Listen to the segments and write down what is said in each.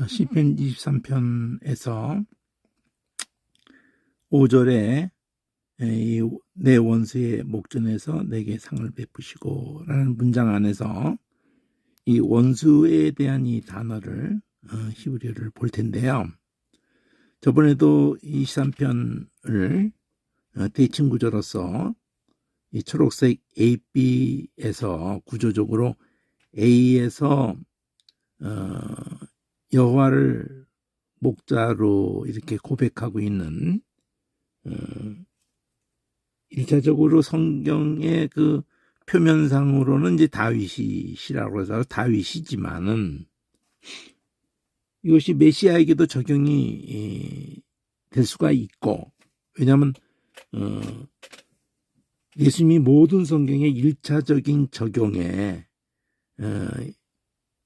시편 23편에서 5절에 내 원수의 목전에서 내게 상을 베푸시고 라는 문장 안에서 이 원수에 대한 이 단어를 히브리어를 볼 텐데요. 저번에도 23편을 대칭 구조로서 이 초록색 AB에서 구조적으로 A에서 여호와를 목자로 이렇게 고백하고 있는 1차적으로 성경의 그 표면상으로는 이제 다윗이라고 해서 다윗이지만은 이것이 메시아에게도 적용이 될 수가 있고, 왜냐하면 예수님이 모든 성경의 1차적인 적용에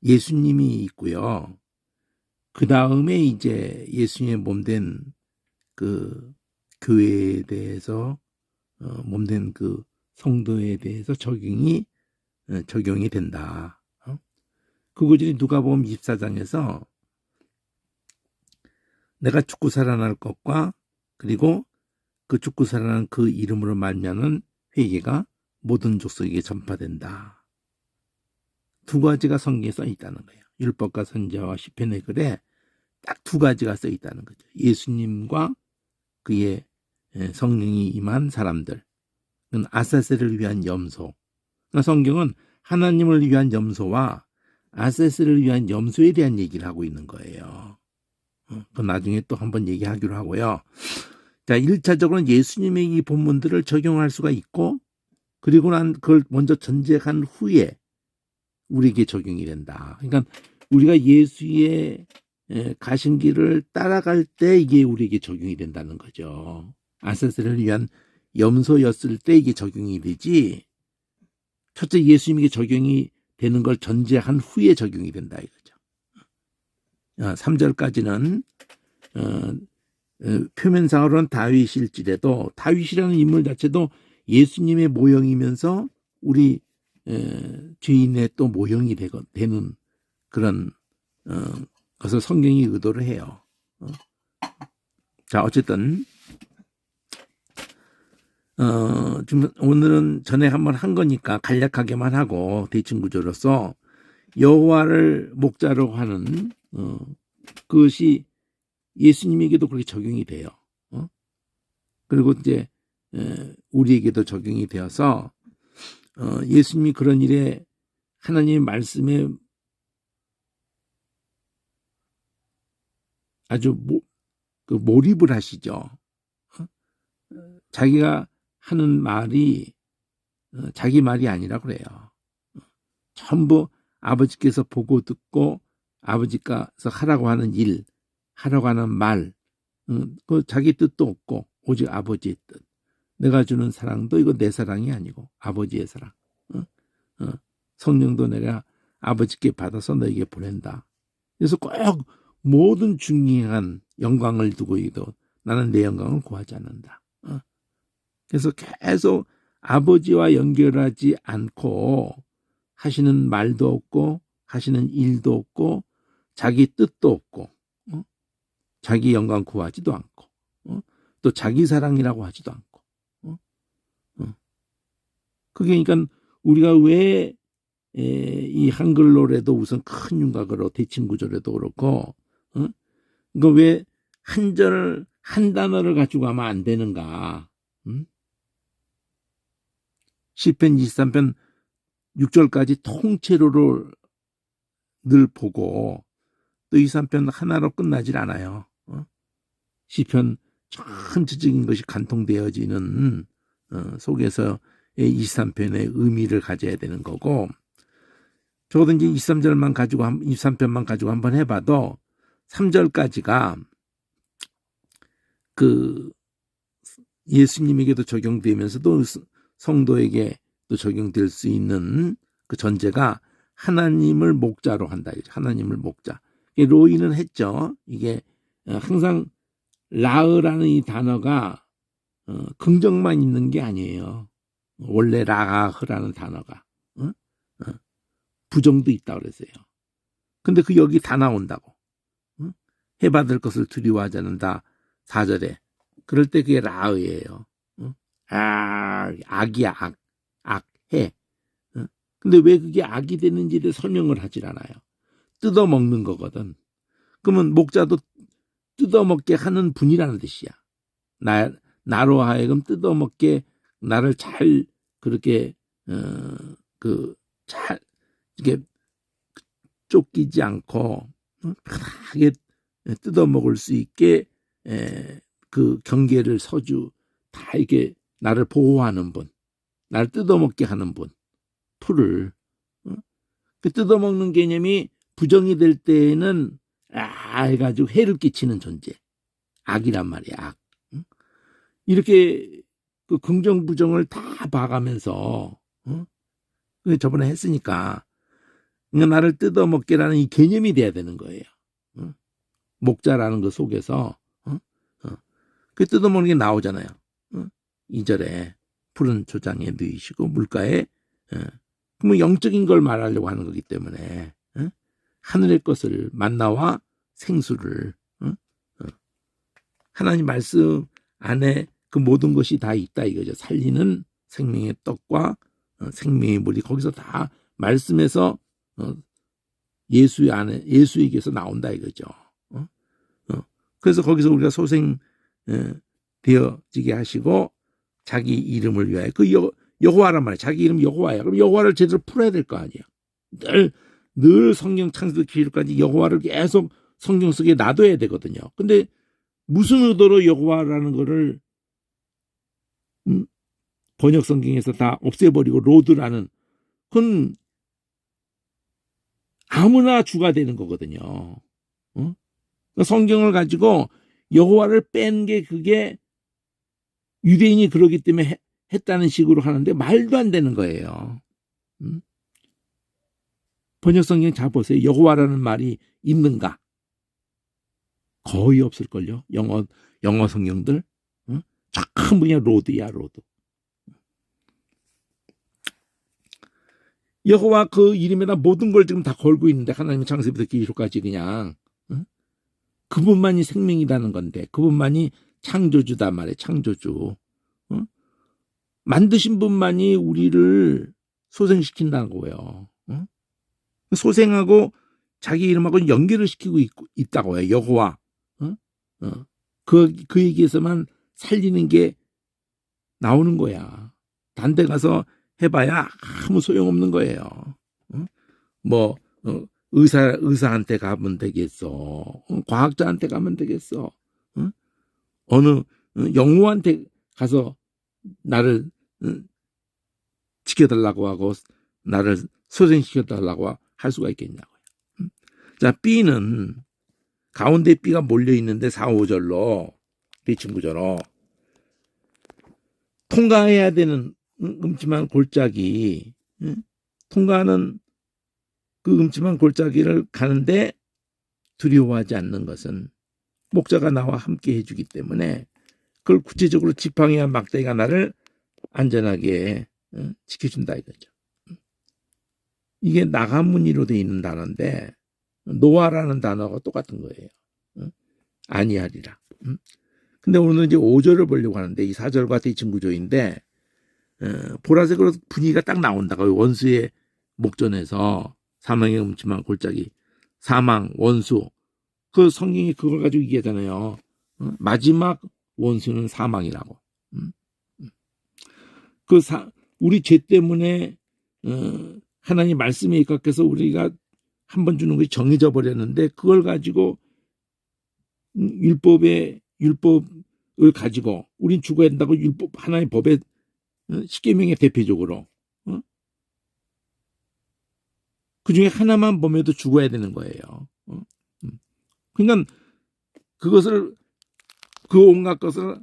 예수님이 있고요. 그 다음에 이제 예수님의 몸된 그 교회에 대해서 몸된 그 성도에 대해서 적용이 된다. 그 구절이 누가복음 24장에서 내가 죽고 살아날 것과 그리고 그 죽고 살아난 그 이름으로 말미암은 회개가 모든 족속에게 전파된다. 두 가지가 성경에 써 있다는 거예요. 율법과 선지자와 시편의 글에 딱 두 가지가 써 있다는 거죠. 예수님과 그의 성령이 임한 사람들. 그건 아세스를 위한 염소. 그러니까 성경은 하나님을 위한 염소와 아세스를 위한 염소에 대한 얘기를 하고 있는 거예요. 그건 나중에 또 한번 얘기하기로 하고요. 자, 1차적으로는 예수님의 이 본문들을 적용할 수가 있고, 그리고 난 그걸 먼저 전제한 후에 우리에게 적용이 된다. 그러니까 우리가 예수의 가신 길을 따라갈 때 이게 우리에게 적용이 된다는 거죠. 아세스를 위한 염소였을 때 이게 적용이 되지, 첫째 예수님에게 적용이 되는 걸 전제한 후에 적용이 된다 이거죠. 3절까지는 표면상으로는 다윗일지라도 다윗이라는 인물 자체도 예수님의 모형이면서 우리 죄인의 또 모형이 되는 그런 것을 성경이 의도를 해요. 자, 어쨌든 지금 오늘은 전에 한번 한 거니까 간략하게만 하고 대칭 구조로서 여호와를 목자로 하는 그것이 예수님에게도 그렇게 적용이 돼요. 그리고 이제 우리에게도 적용이 되어서 예수님이 그런 일에 하나님의 말씀에 아주 몰입을 하시죠. 자기가 하는 말이 자기 말이 아니라 그래요. 전부 아버지께서 보고 듣고 아버지께서 하라고 하는 일, 하라고 하는 말, 그 자기 뜻도 없고 오직 아버지의 뜻. 내가 주는 사랑도 이거 내 사랑이 아니고 아버지의 사랑. 성령도 내가 아버지께 받아서 너에게 보낸다. 그래서 꼭 모든 중요한 영광을 두고도 나는 내 영광을 구하지 않는다. 그래서 계속 아버지와 연결하지 않고 하시는 말도 없고 하시는 일도 없고 자기 뜻도 없고 자기 영광 구하지도 않고 또 자기 사랑이라고 하지도 않고 그게 그러니까 우리가 왜 이 한글로라도 우선 큰 윤곽으로 대칭 구조라도 그렇고 그러니까 왜 한 단어를 가지고 하면 안 되는가? 시편 23편 6절까지 통째로를 늘 보고 또 23편 하나로 끝나질 않아요. 시편 전체적인 것이 간통되어지는 속에서 23편의 의미를 가져야 되는 거고, 적어도 이제 23절만 가지고 23편만 가지고 한번 해봐도 3절까지가 그 예수님에게도 적용되면서도 성도에게 또 적용될 수 있는 그 전제가 하나님을 목자로 한다. 하나님을 목자. 로이는 했죠. 이게 항상 라으라는 이 단어가 긍정만 있는 게 아니에요. 원래 라흐라는 단어가 부정도 있다고 그랬어요. 근데 그 여기 다 나온다고. 해받을 것을 두려워하지 않는다. 4절에. 그럴 때 그게 라의예요. 악이야, 악. 해. 근데 왜 그게 악이 되는지에 대해 설명을 하질 않아요. 뜯어먹는 거거든. 그러면 목자도 뜯어먹게 하는 분이라는 뜻이야. 나로 하여금 뜯어먹게 나를 잘 그렇게 잘 이게 쫓기지 않고 편하게 뜯어먹을 수 있게 그 경계를 서주 다 이게 나를 보호하는 분, 나를 뜯어먹게 하는 분, 풀을 그 뜯어먹는 개념이 부정이 될 때에는 해가지고 해를 끼치는 존재, 악이란 말이야. 악. 이렇게 그 긍정 부정을 다 봐가면서 저번에 했으니까 나를 뜯어먹게라는 이 개념이 돼야 되는 거예요. 목자라는 그 속에서 그 뜯어먹는 게 나오잖아요. 2절에 푸른 초장에 누이시고 물가에 그러면 영적인 걸 말하려고 하는 거기 때문에 하늘의 것을 만나와 생수를 하나님 말씀 안에 그 모든 것이 다 있다 이거죠. 살리는 생명의 떡과 생명의 물이 거기서 다 말씀에서 예수 안에 예수에게서 나온다 이거죠. 그래서 거기서 우리가 소생 되어지게 하시고 자기 이름을 위하여 그 여호와란 말이야. 자기 이름 여호와야. 그럼 여호와를 제대로 풀어야 될 거 아니야. 늘 성경 창세기 기록까지 여호와를 계속 성경 속에 놔둬야 되거든요. 근데 무슨 의도로 여호와라는 거를 번역 성경에서 다 없애버리고 로드라는 그건 아무나 주가 되는 거거든요. 성경을 가지고 여호와를 뺀 게 그게 유대인이 그러기 때문에 했다는 식으로 하는데 말도 안 되는 거예요. 번역 성경 잘 보세요. 여호와라는 말이 있는가? 거의 없을걸요. 영어 성경들. 전부 그냥 로드야, 로드. 여호와 그 이름에다 모든 걸 지금 다 걸고 있는데 하나님의 창세부터 기록까지 그냥 그분만이 생명이라는 건데 그분만이 창조주다 말이에요. 창조주. 만드신 분만이 우리를 소생시킨다는 거예요. 소생하고 자기 이름하고 연결을 시키고 있다고 해요. 여호와. 그 얘기에서만 살리는 게 나오는 거야. 딴 데 가서 해봐야 아무 소용없는 거예요. 의사한테 가면 되겠어. 과학자한테 가면 되겠어. 어느 영호한테 가서 나를 지켜달라고 하고 나를 소생시켜달라고 할 수가 있겠냐고요. 자, B는 가운데 B가 몰려있는데 4, 5절로 비친구절로 통과해야 되는 음침한 골짜기 통과하는 그 음침한 골짜기를 가는데 두려워하지 않는 것은 목자가 나와 함께 해주기 때문에 그걸 구체적으로 지팡이와 막대기가 나를 안전하게 지켜준다 이거죠. 이게 나가문이로 되어 있는 단어인데 노아라는 단어가 똑같은 거예요. 아니하리라. 근데 오늘 이제 5절을 보려고 하는데 이 4절과 대칭 구조인데 보라색으로 분위기가 딱 나온다. 원수의 목전에서 사망의 음침한 골짜기, 사망, 원수. 그 성경이 그걸 가지고 얘기하잖아요. 마지막 원수는 사망이라고. 우리 죄 때문에 하나님 말씀에 입각해서 우리가 한 번 주는 것이 정해져 버렸는데 그걸 가지고 율법을 가지고 우린 죽어야 된다고 율법 하나의 법의 십계명의 대표적으로 그 중에 하나만 범해도 죽어야 되는 거예요. 그러니까 그 온갖 것을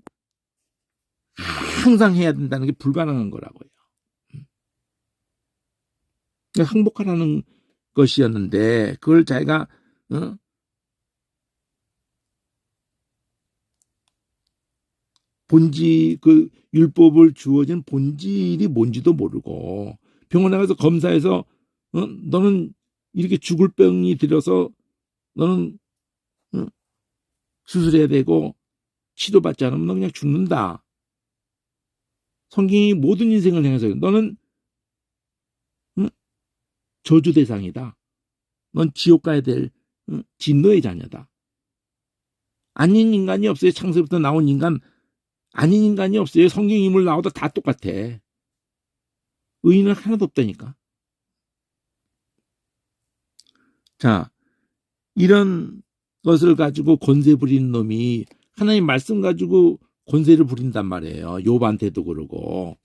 항상 해야 된다는 게 불가능한 거라고요. 항복하라는 것이었는데 그걸 자기가 본질 그 율법을 주어진 본질이 뭔지도 모르고 병원에 가서 검사해서 너는 이렇게 죽을 병이 들어서 너는 수술해야 되고 치료받지 않으면 너 그냥 죽는다. 성경이 모든 인생을 향해서 너는 저주 대상이다. 넌 지옥 가야 될 진노의 자녀다. 아닌 인간이 없어요. 창세부터 나온 인간 아닌 인간이 없어요. 성경 인물 나오다 다 똑같아. 의인은 하나도 없다니까. 자, 이런 것을 가지고 권세 부리는 놈이 하나님 말씀 가지고 권세를 부린단 말이에요. 욥한테도 그러고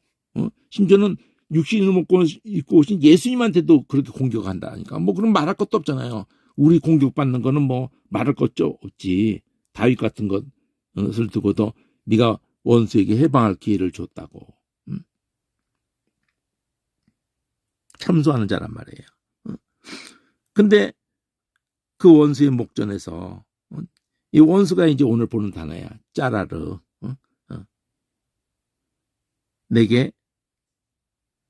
심지어는 육신을 먹고 입고 오신 예수님한테도 그렇게 공격한다니까. 뭐 그럼 말할 것도 없잖아요. 우리 공격받는 거는 뭐 말할 것도 없지. 다윗 같은 것을 두고도 네가 원수에게 해방할 기회를 줬다고. 참소하는 자란 말이에요. 근데 그 원수의 목전에서 이 원수가 이제 오늘 보는 단어야. 짜라르. 내게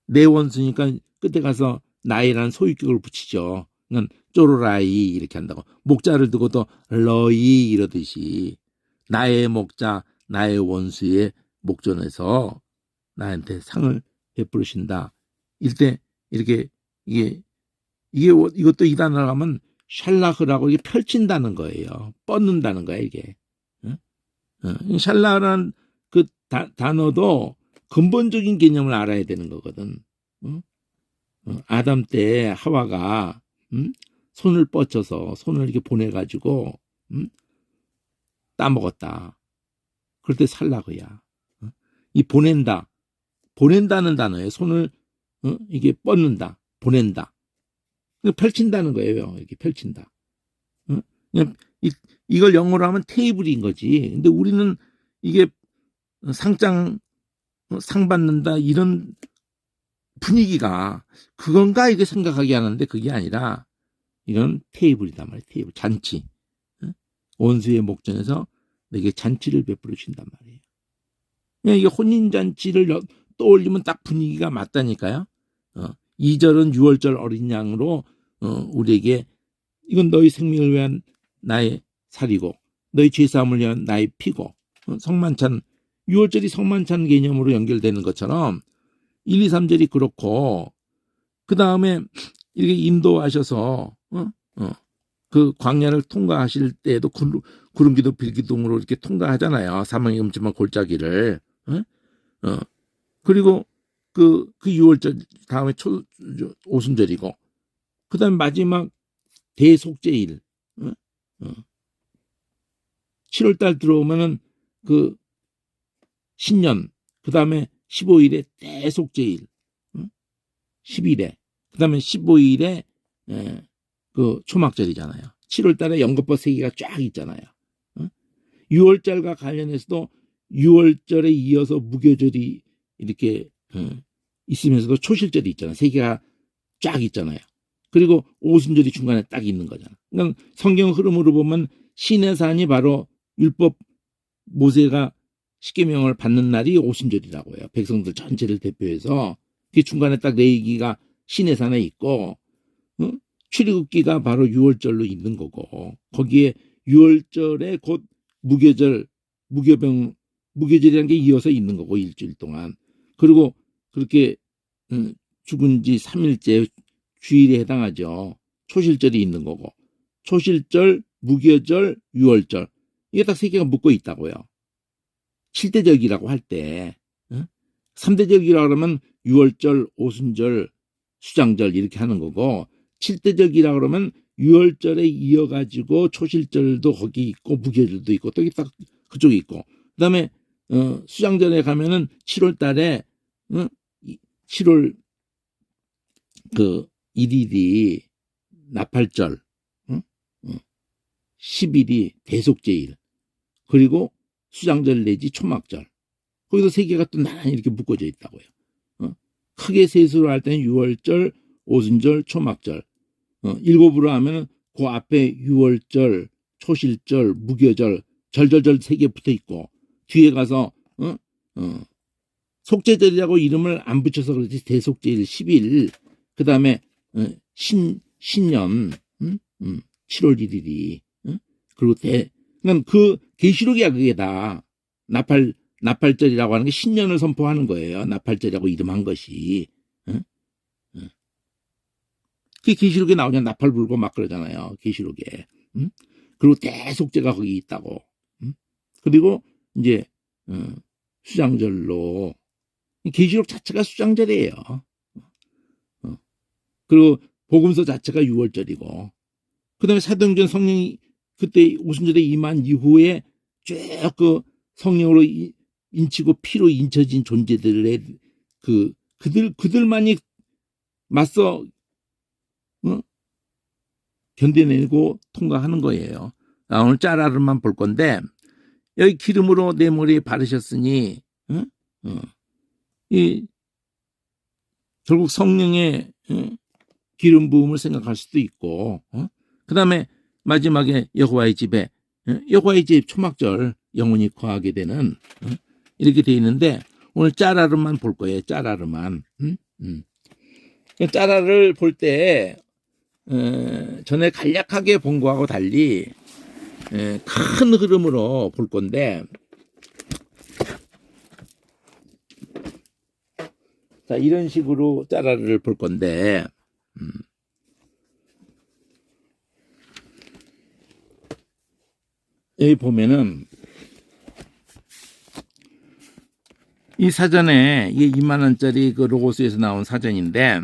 내 원수니까 끝에 가서 나이라는 소유격을 붙이죠. 그러니까 쪼로라이 이렇게 한다고. 목자를 두고도 러이 이러듯이 나의 목자 나의 원수의 목전에서 나한테 상을 베푸르신다. 이때 이렇게 이것도 이 단어로 하면 샬라흐라고 이게 펼친다는 거예요. 뻗는다는 거야 이게. 샬라흐라는 그 단어도 근본적인 개념을 알아야 되는 거거든. 아담 때 하와가 손을 뻗쳐서 손을 이렇게 보내가지고 따먹었다. 그럴 때 살라그야. 이 보낸다는 단어에 손을 이게 뻗는다, 보낸다. 펼친다는 거예요. 이렇게 펼친다. 그냥 이걸 영어로 하면 테이블인 거지. 근데 우리는 이게 상 받는다 이런 분위기가 그건가 이게 생각하게 하는데 그게 아니라 이건 테이블이단 말이에요. 테이블, 잔치. 원수의 목전에서 내게 잔치를 베풀어 주신단 말이에요. 그냥 이게 혼인잔치를 떠올리면 딱 분위기가 맞다니까요. 2절은 6월절 어린 양으로 우리에게 이건 너희 생명을 위한 나의 살이고 너희 죄사함을 위한 나의 피고 성만찬 6월절이 성만찬 개념으로 연결되는 것처럼 1, 2, 3절이 그렇고 그 다음에 이렇게 인도하셔서 그 광야를 통과하실 때에도 구름기둥 빌기둥으로 이렇게 통과하잖아요. 사망의 음침한 골짜기를. 그리고 그 6월절 다음에 오순절이고 그 다음에 마지막 대속죄일 7월달 들어오면은 그 신년 그 다음에 15일에 대속죄일 10일에 그 다음에 15일에 그 초막절이잖아요. 7월달에 연거벗 3개가 쫙 있잖아요. 6월절과 관련해서도 6월절에 이어서 무교절이 이렇게 있으면서도 초실절이 있잖아요. 3개가 쫙 있잖아요. 그리고 오순절이 중간에 딱 있는 거잖아. 그러니까 성경 흐름으로 보면 시내산이 바로 율법 모세가 십계명을 받는 날이 오순절이라고 해요. 백성들 전체를 대표해서 그 중간에 딱 레위기가 시내산에 있고 출애굽기가 바로 6월절로 있는 거고 거기에 6월절에 곧 무교절이라는 게 이어서 있는 거고 일주일 동안. 그리고 그렇게 죽은 지 3일째 주일에 해당하죠. 초실절이 있는 거고 초실절, 무교절, 6월절 이게 딱 3개가 묶어 있다고요. 7대절기라고 할 때 3대절기라고 그러면 6월절, 오순절, 수장절 이렇게 하는 거고 7대절기라고 그러면 6월절에 이어가지고 초실절도 거기 있고 무교절도 있고 또 딱 그쪽에 있고 그 다음에 수장절에 가면은 7월 달에 7월 그 1일이 나팔절 10일이 대속죄일 그리고 수장절 내지 초막절 거기서 3개가 또 나란히 이렇게 묶어져 있다고요. 크게 셋으로 할 때는 6월절, 오순절, 초막절 7으로 하면 그 앞에 6월절, 초실절, 무교절, 절절절 3개 붙어 있고 뒤에 가서 속죄절이라고 이름을 안 붙여서 그렇지 대속죄일 10일 그 다음에 신년 7월 1일이 그리고 그러니까 그 계시록이야 그게 다. 나팔절이라고 하는 게 신년을 선포하는 거예요. 나팔절이라고 이름한 것이. 응? 응. 그게 계시록에 나오잖아. 나팔 불고 막 그러잖아요. 계시록에. 응? 그리고 대속죄가 거기 있다고. 응? 그리고 이제 수장절로 계시록 자체가 수장절이에요. 그리고 복음서 자체가 6월절이고 그다음에 사도행전 성령이 그때 오순절에 임한 이후에 쭉 그 성령으로 인치고 피로 인쳐진 존재들의 그들만이 맞서 견뎌내고 통과하는 거예요. 오늘 짜라를만 볼 건데 여기 기름으로 내 머리에 바르셨으니 이 결국 성령의 기름 부음을 생각할 수도 있고 그 다음에 마지막에 여호와의 집에 여호와의 집 초막절 영원히 거하게 되는 이렇게 돼 있는데 오늘 짜라르만 볼 거예요. 짜라르만 짜라를 볼 때 전에 간략하게 본 거하고 달리 큰 흐름으로 볼 건데 자 이런 식으로 짜라를 볼 건데 여기 보면은 이 사전에 이게 2만 원짜리 그 로고스에서 나온 사전인데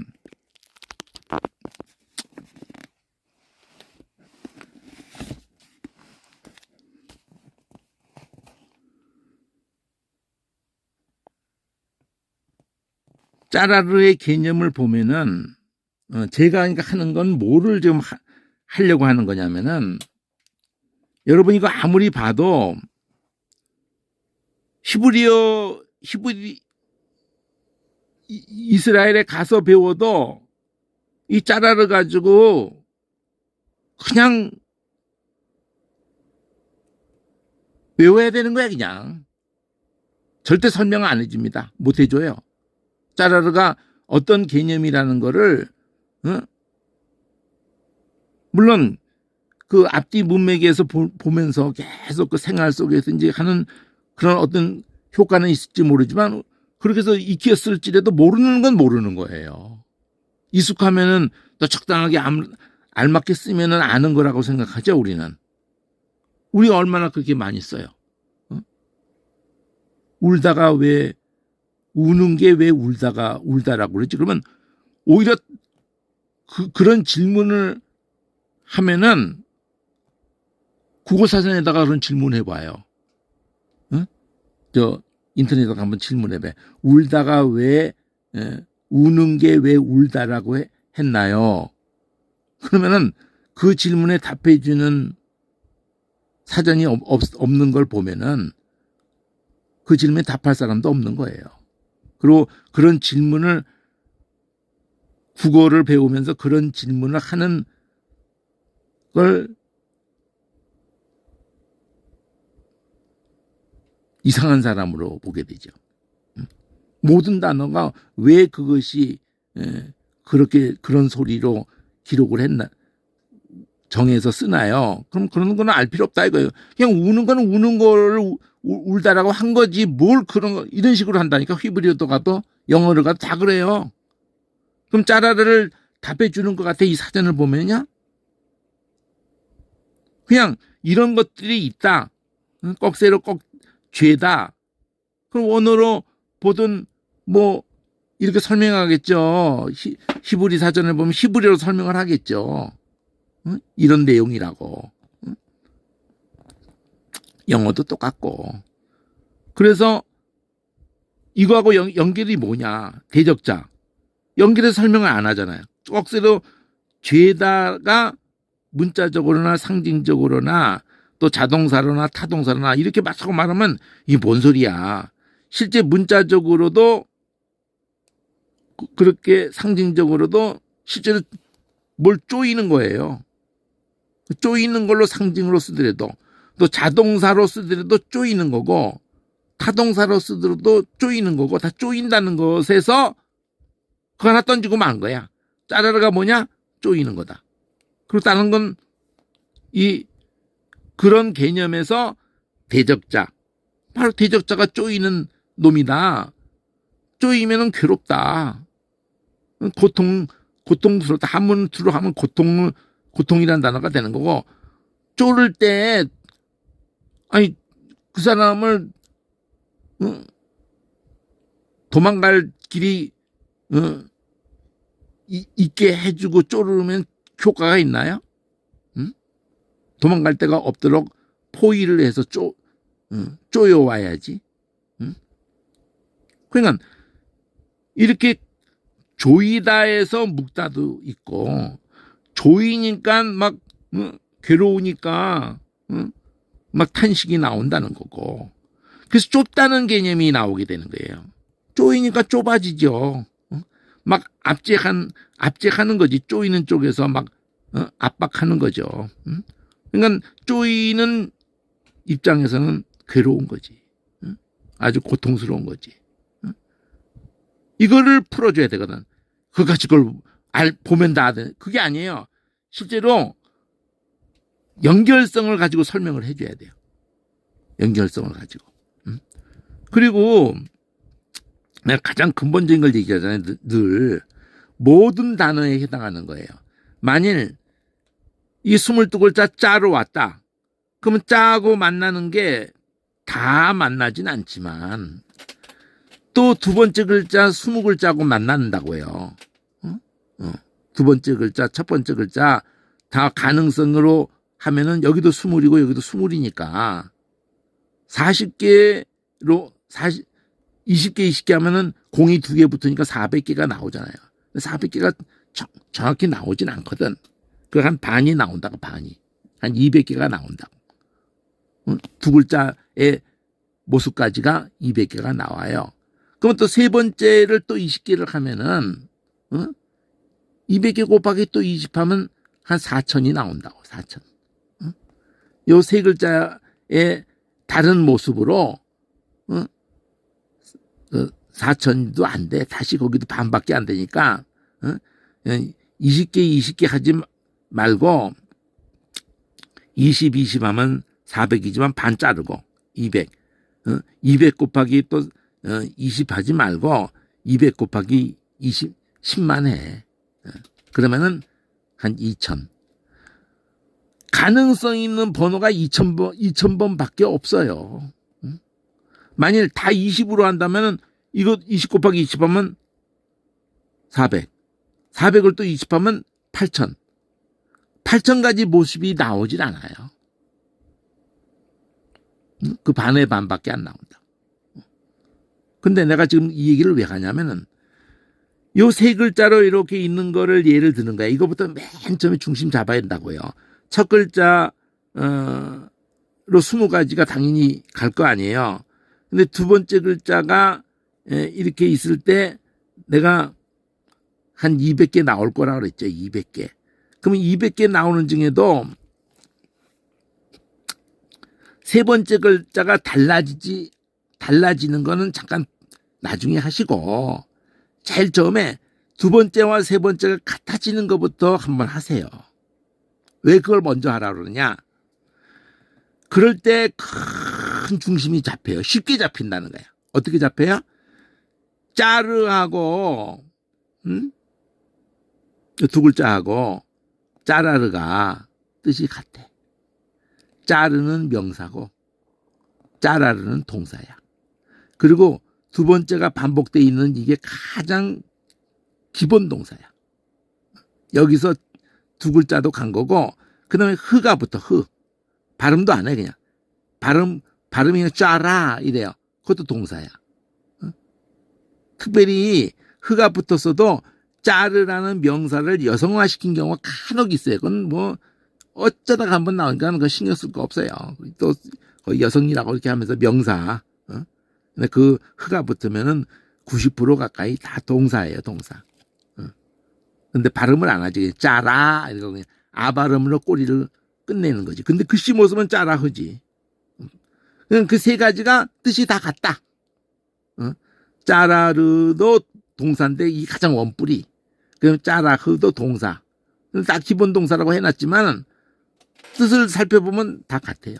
짜라르의 개념을 보면은 제가 그러니까 하는 건 뭐를 지금 하려고 하는 거냐면은 여러분 이거 아무리 봐도 이스라엘에 가서 배워도 이 짜라를 가지고 그냥 외워야 되는 거야 그냥. 절대 설명 안 해줍니다. 못 해줘요. 짜라르가 어떤 개념이라는 거를 물론 그 앞뒤 문맥에서 보면서 계속 그 생활 속에서 이제 하는 그런 어떤 효과는 있을지 모르지만 그렇게 해서 익혔을지라도 모르는 건 모르는 거예요. 익숙하면은 또 적당하게 알맞게 쓰면은 아는 거라고 생각하죠 우리는. 우리가 얼마나 그렇게 많이 써요. 울다가 왜 우는 게 왜 울다라고 그러지? 그러면 오히려 그런 질문을 하면은 국어사전에다가 그런 질문해봐요. 저 인터넷에다가 한번 질문해봐요. 울다가 왜 우는 게 왜 울다라고 했나요? 그러면은 그 질문에 답해주는 사전이 없는 걸 보면은 그 질문에 답할 사람도 없는 거예요. 그리고 그런 질문을 국어를 배우면서 그런 질문을 하는 걸 이상한 사람으로 보게 되죠. 모든 단어가 왜 그것이 그렇게 그런 소리로 기록을 했나 정해서 쓰나요? 그럼 그런 거는 알 필요 없다 이거예요. 그냥 우는 거는 우는 걸 울다라고 한 거지 뭘 그런 거 이런 식으로 한다니까. 히브리어도 가도 영어를 가도 다 그래요. 그럼 짜라를 답해 주는 것 같아 이 사전을 보면요. 그냥 이런 것들이 있다. 꺽쇠로 꼭 죄다. 그럼 원어로 보든 뭐 이렇게 설명하겠죠. 히브리 사전을 보면 히브리어로 설명을 하겠죠. 이런 내용이라고. 영어도 똑같고. 그래서 이거하고 연결이 뭐냐. 대적자. 연결해서 설명을 안 하잖아요. 꺽쇠로 죄다가 문자적으로나 상징적으로나 또 자동사로나 타동사로나 이렇게 맞춰서 말하면 이게 뭔 소리야. 실제 문자적으로도 그렇게 상징적으로도 실제로 뭘 쪼이는 거예요. 쪼이는 걸로 상징으로 쓰더라도 또 자동사로 쓰더라도 쪼이는 거고 타동사로 쓰더라도 쪼이는 거고 다 쪼인다는 것에서 그거 하나 던지고 만 거야. 짜라르가 뭐냐? 쪼이는 거다. 그리고 다른 건 이 그런 개념에서 대적자, 바로 대적자가 쪼이는 놈이다. 쪼이면은 괴롭다. 고통스럽다. 한문으로 하면 고통이라는 단어가 되는 거고, 쪼를 때, 아니, 그 사람을, 도망갈 길이, 있게 해주고 쪼르면 효과가 있나요? 도망갈 데가 없도록 포위를 해서 쪼여와야지. 그러니까, 이렇게 조이다에서 묵다도 있고, 조이니까 막, 괴로우니까, 막 탄식이 나온다는 거고. 그래서 좁다는 개념이 나오게 되는 거예요. 쪼이니까 좁아지죠. 막 압제하는 거지. 쪼이는 쪽에서 막, 압박하는 거죠. 그러니까 쪼이는 입장에서는 괴로운 거지. 아주 고통스러운 거지. 이거를 풀어줘야 되거든. 그같이 그걸 보면 다 돼. 그게 아니에요. 실제로 연결성을 가지고 설명을 해줘야 돼요. 연결성을 가지고. 그리고 내가 가장 근본적인 걸 얘기하잖아요. 늘 모든 단어에 해당하는 거예요. 만일 이 22글자 짜로 왔다. 그러면 짜고 만나는 게 다 만나진 않지만 또 두 번째 글자 20글자하고 만난다고요. 두 번째 글자, 첫 번째 글자 다 가능성으로 하면은 여기도 20이고 여기도 20이니까 40개로 20개, 20개 하면은 공이 2개 붙으니까 400개가 나오잖아요. 400개가 정확히 나오진 않거든. 그 한 반이 나온다고, 반이. 한 200개가 나온다고. 두 글자의 모습까지가 200개가 나와요. 그러면 또 세 번째를 또 20개를 하면은, 200개 곱하기 또 20 하면 한 4천이 나온다고, 4천. 요 세 글자의 다른 모습으로, 4천도 안 돼. 다시 거기도 반밖에 안 되니까, 20개 하지 말고, 20 하면 400이지만 반 자르고, 200. 200 곱하기 또, 20 하지 말고, 200 곱하기 20, 10만 해. 그러면은 한 2천. 가능성 있는 번호가 2,000번 밖에 없어요. 만일 다 20으로 한다면은 이거 20 곱하기 20 하면 400. 400을 또 20 하면 8,000. 8,000가지 모습이 나오질 않아요. 그 반의 반밖에 안 나온다. 근데 내가 지금 이 얘기를 왜 하냐면은 요 세 글자로 이렇게 있는 거를 예를 드는 거야. 이거부터 맨 처음에 중심 잡아야 된다고요. 첫 글자로 20가지가 당연히 갈 거 아니에요. 근데 두 번째 글자가 이렇게 있을 때 내가 한 200개 나올 거라고 그랬죠. 200개. 그러면 200개 나오는 중에도 세 번째 글자가 달라지는 거는 잠깐 나중에 하시고 제일 처음에 두 번째와 세 번째가 같아지는 것부터 한번 하세요. 왜 그걸 먼저 하라고 그러냐? 그럴 때 큰 중심이 잡혀요. 쉽게 잡힌다는 거야. 어떻게 잡혀요? 짜르하고 두 글자하고 짜라르가 뜻이 같아. 짜르는 명사고 짜라르는 동사야. 그리고 두 번째가 반복되어 있는 이게 가장 기본 동사야. 여기서 두 글자도 간 거고 그 다음에 흐가 붙어. 흐. 발음도 안 해. 그냥 발음이 그냥 짜라 이래요. 그것도 동사야. 특별히 흐가 붙었어도 짜르라는 명사를 여성화시킨 경우가 간혹 있어요. 그건 뭐 어쩌다가 한번 나오니까 그거 신경 쓸 거 없어요. 또 여성이라고 이렇게 하면서 명사. 근데 그 흐가 붙으면은 90% 가까이 다 동사예요. 동사. 근데 발음을 안 하지. 짜라 이러고 그냥 아 발음으로 꼬리를 끝내는 거지. 근데 글씨 모습은 짜라 흐지. 그 세 가지가 뜻이 다 같다. 짜라르도 동사인데 이 가장 원뿌리. 그럼 짜라흐도 동사. 딱 기본 동사라고 해놨지만 뜻을 살펴보면 다 같아요.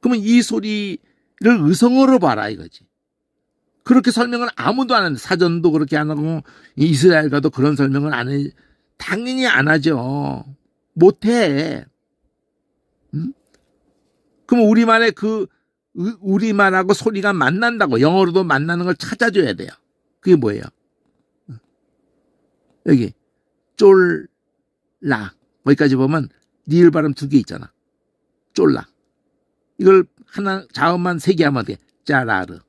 그러면 이 소리를 의성어로 봐라 이거지. 그렇게 설명을 아무도 안 하는데, 사전도 그렇게 안 하고 이스라엘과도 그런 설명을 안 해. 당연히 안 하죠. 못해. 응? 그럼 우리말에 우리말하고 소리가 만난다고, 영어로도 만나는 걸 찾아줘야 돼요. 그게 뭐예요? 여기 쫄라, 거기까지 보면 리을 발음 2개 있잖아. 쫄라. 이걸 하나 자음만 3개 하면 돼. 짜라르.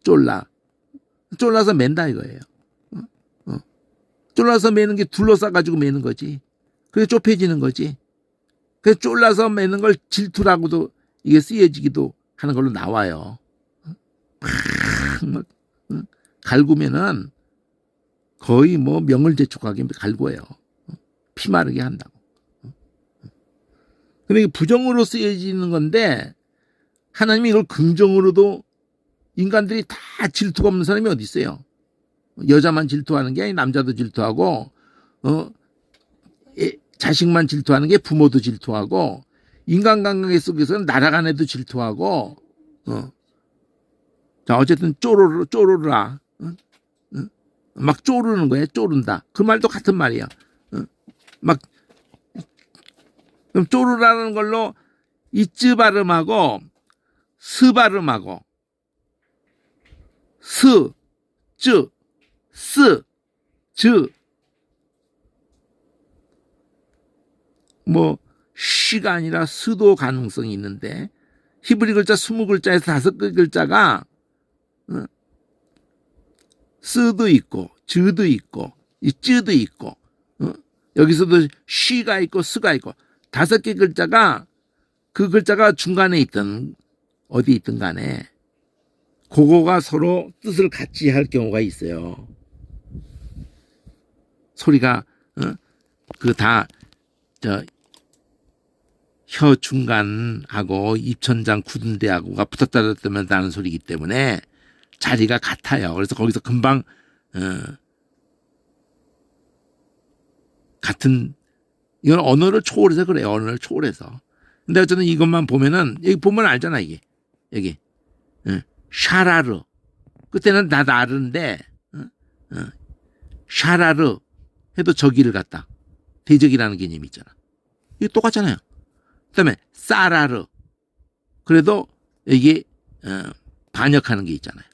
쫄라. 쫄라서 맨다 이거예요. 쫄라서 매는 게 둘러싸가지고 매는 거지. 그래서 좁혀지는 거지. 그래서 쫄라서 매는 걸 질투라고도 이게 쓰여지기도 하는 걸로 나와요. 막 갈구면은 거의 뭐 명을 재촉하게 갈구해요. 피 마르게 한다고. 근데 이게 부정으로 쓰여지는 건데, 하나님이 이걸 긍정으로도, 인간들이 다 질투가 없는 사람이 어디 있어요? 여자만 질투하는 게 아니라 남자도 질투하고, 자식만 질투하는 게 부모도 질투하고, 인간관계 속에서는 나라간 애도 질투하고, 자, 어쨌든 쪼르라. 막 쪼르는 거예요. 쪼른다. 그 말도 같은 말이야. 막, 그럼 쪼르라는 걸로 이쯔 발음하고 스 발음하고 스, 쯔, 스, 즈, 뭐 시가 아니라 스도 가능성이 있는데, 히브리 글자 20글자에서 5개 글자가 스도 있고 즈도 있고 이 쯔도 있고, 여기서도 쉬가 있고 스가 있고, 5개 글자가 그 글자가 중간에 있든 어디 있든 간에 그거가 서로 뜻을 같이 할 경우가 있어요. 소리가 그 다 혀 중간하고 입천장 굳은 데하고가 붙었다 놨다면 나는 소리이기 때문에 자리가 같아요. 그래서 거기서 금방 같은, 이건 언어를 초월해서 그래요. 언어를 초월해서. 근데 어쨌든 이것만 보면은, 여기 보면 알잖아, 이게. 여기. 샤라르. 그때는 다 다른데, 샤라르 해도 저기를 갖다. 대적이라는 개념이 있잖아. 이게 똑같잖아요. 그 다음에, 사라르. 그래도 이게, 반역하는 게 있잖아요.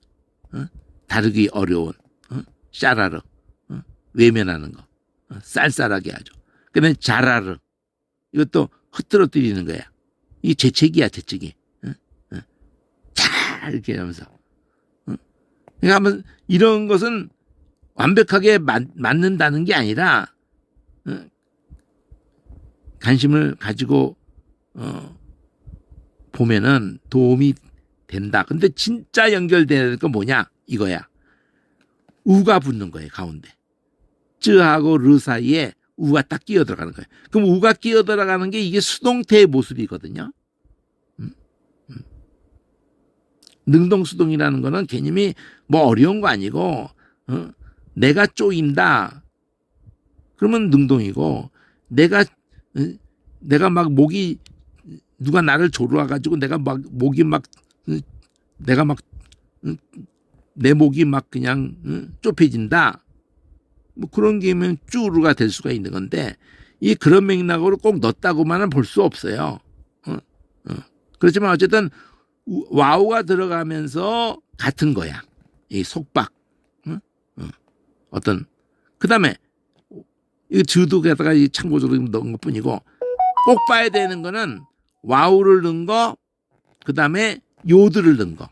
다루기 어려운, 샤라르. 외면하는 거. 쌀쌀하게 하죠. 그 다음에, 자라르. 이것도 흐트러뜨리는 거야. 이게 재채기야, 재채기. 자, 이렇게 하면서. 그러니까 한번 이런 것은 완벽하게 맞는다는 게 아니라, 관심을 가지고, 보면은 도움이 된다. 근데 진짜 연결되는 건 뭐냐? 이거야. 우가 붙는 거예요, 가운데. 쯔하고 르 사이에 우가 딱 끼어 들어가는 거예요. 그럼 우가 끼어 들어가는 게 이게 수동태의 모습이거든요. 능동수동이라는 거는 개념이 뭐 어려운 거 아니고, 내가 쪼인다. 그러면 능동이고, 내가 막 목이, 누가 나를 조르와가지고 내가 막 목이 막, 내가 막, 내 목이 막 그냥 좁혀진다. 뭐 그런 게면 쭈루가 될 수가 있는 건데, 이 그런 맥락으로 꼭 넣었다고만은 볼 수 없어요. 그렇지만 어쨌든 와우가 들어가면서 같은 거야. 이 속박. 어떤, 그 다음에 이 주도에다가 참고적으로 넣은 것 뿐이고, 꼭 봐야 되는 거는 와우를 넣은 거, 그 다음에 요드를 넣은 거.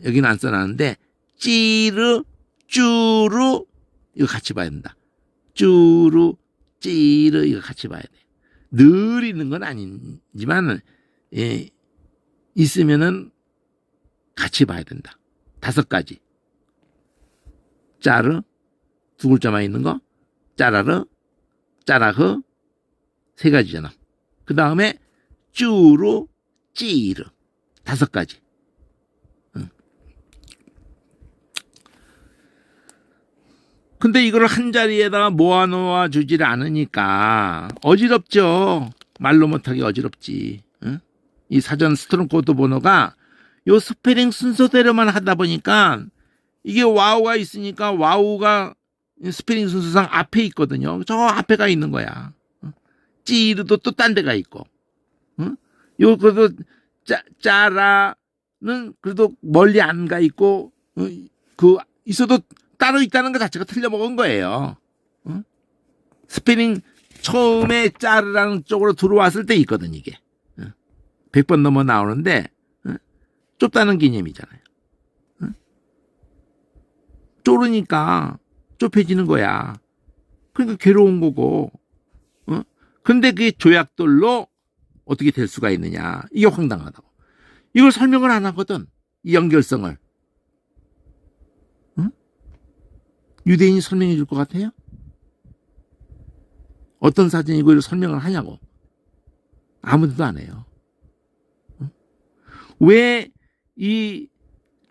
여기는 안 써놨는데, 찌르, 쭈르, 이거 같이 봐야 된다. 쭈르, 찌르, 이거 같이 봐야 돼. 늘 있는 건 아니지만, 예, 있으면은 같이 봐야 된다. 5가지. 짜르, 2글자만 있는 거, 짜라르, 짜라흐, 3가지잖아. 그 다음에 쭈르, 찌르, 5가지. 근데 이걸 한 자리에다가 모아놓아 주질 않으니까 어지럽죠. 말로 못하기 어지럽지. 응? 이 사전 스트롱 코드 번호가 요 스페링 순서대로만 하다 보니까 이게 와우가 있으니까 와우가 스페링 순서상 앞에 있거든요. 저 앞에가 있는 거야. 찌르도 또 딴 데가 있고. 응? 요 그래도 짜라는 그래도 멀리 안 가 있고 그 있어도 따로 있다는 것 자체가 틀려먹은 거예요. 응? 스페링 처음에 짜르라는 쪽으로 들어왔을 때 있거든 이게. 100번 넘어 나오는데 좁다는 개념이잖아요. 좁으니까 좁혀지는 거야. 그러니까 괴로운 거고. 근데 그게 조약돌로 어떻게 될 수가 있느냐. 이게 황당하다고. 이걸 설명을 안 하거든. 이 연결성을. 유대인이 설명해 줄 것 같아요? 어떤 사전이 이걸 설명을 하냐고. 아무도 안 해요. 왜 이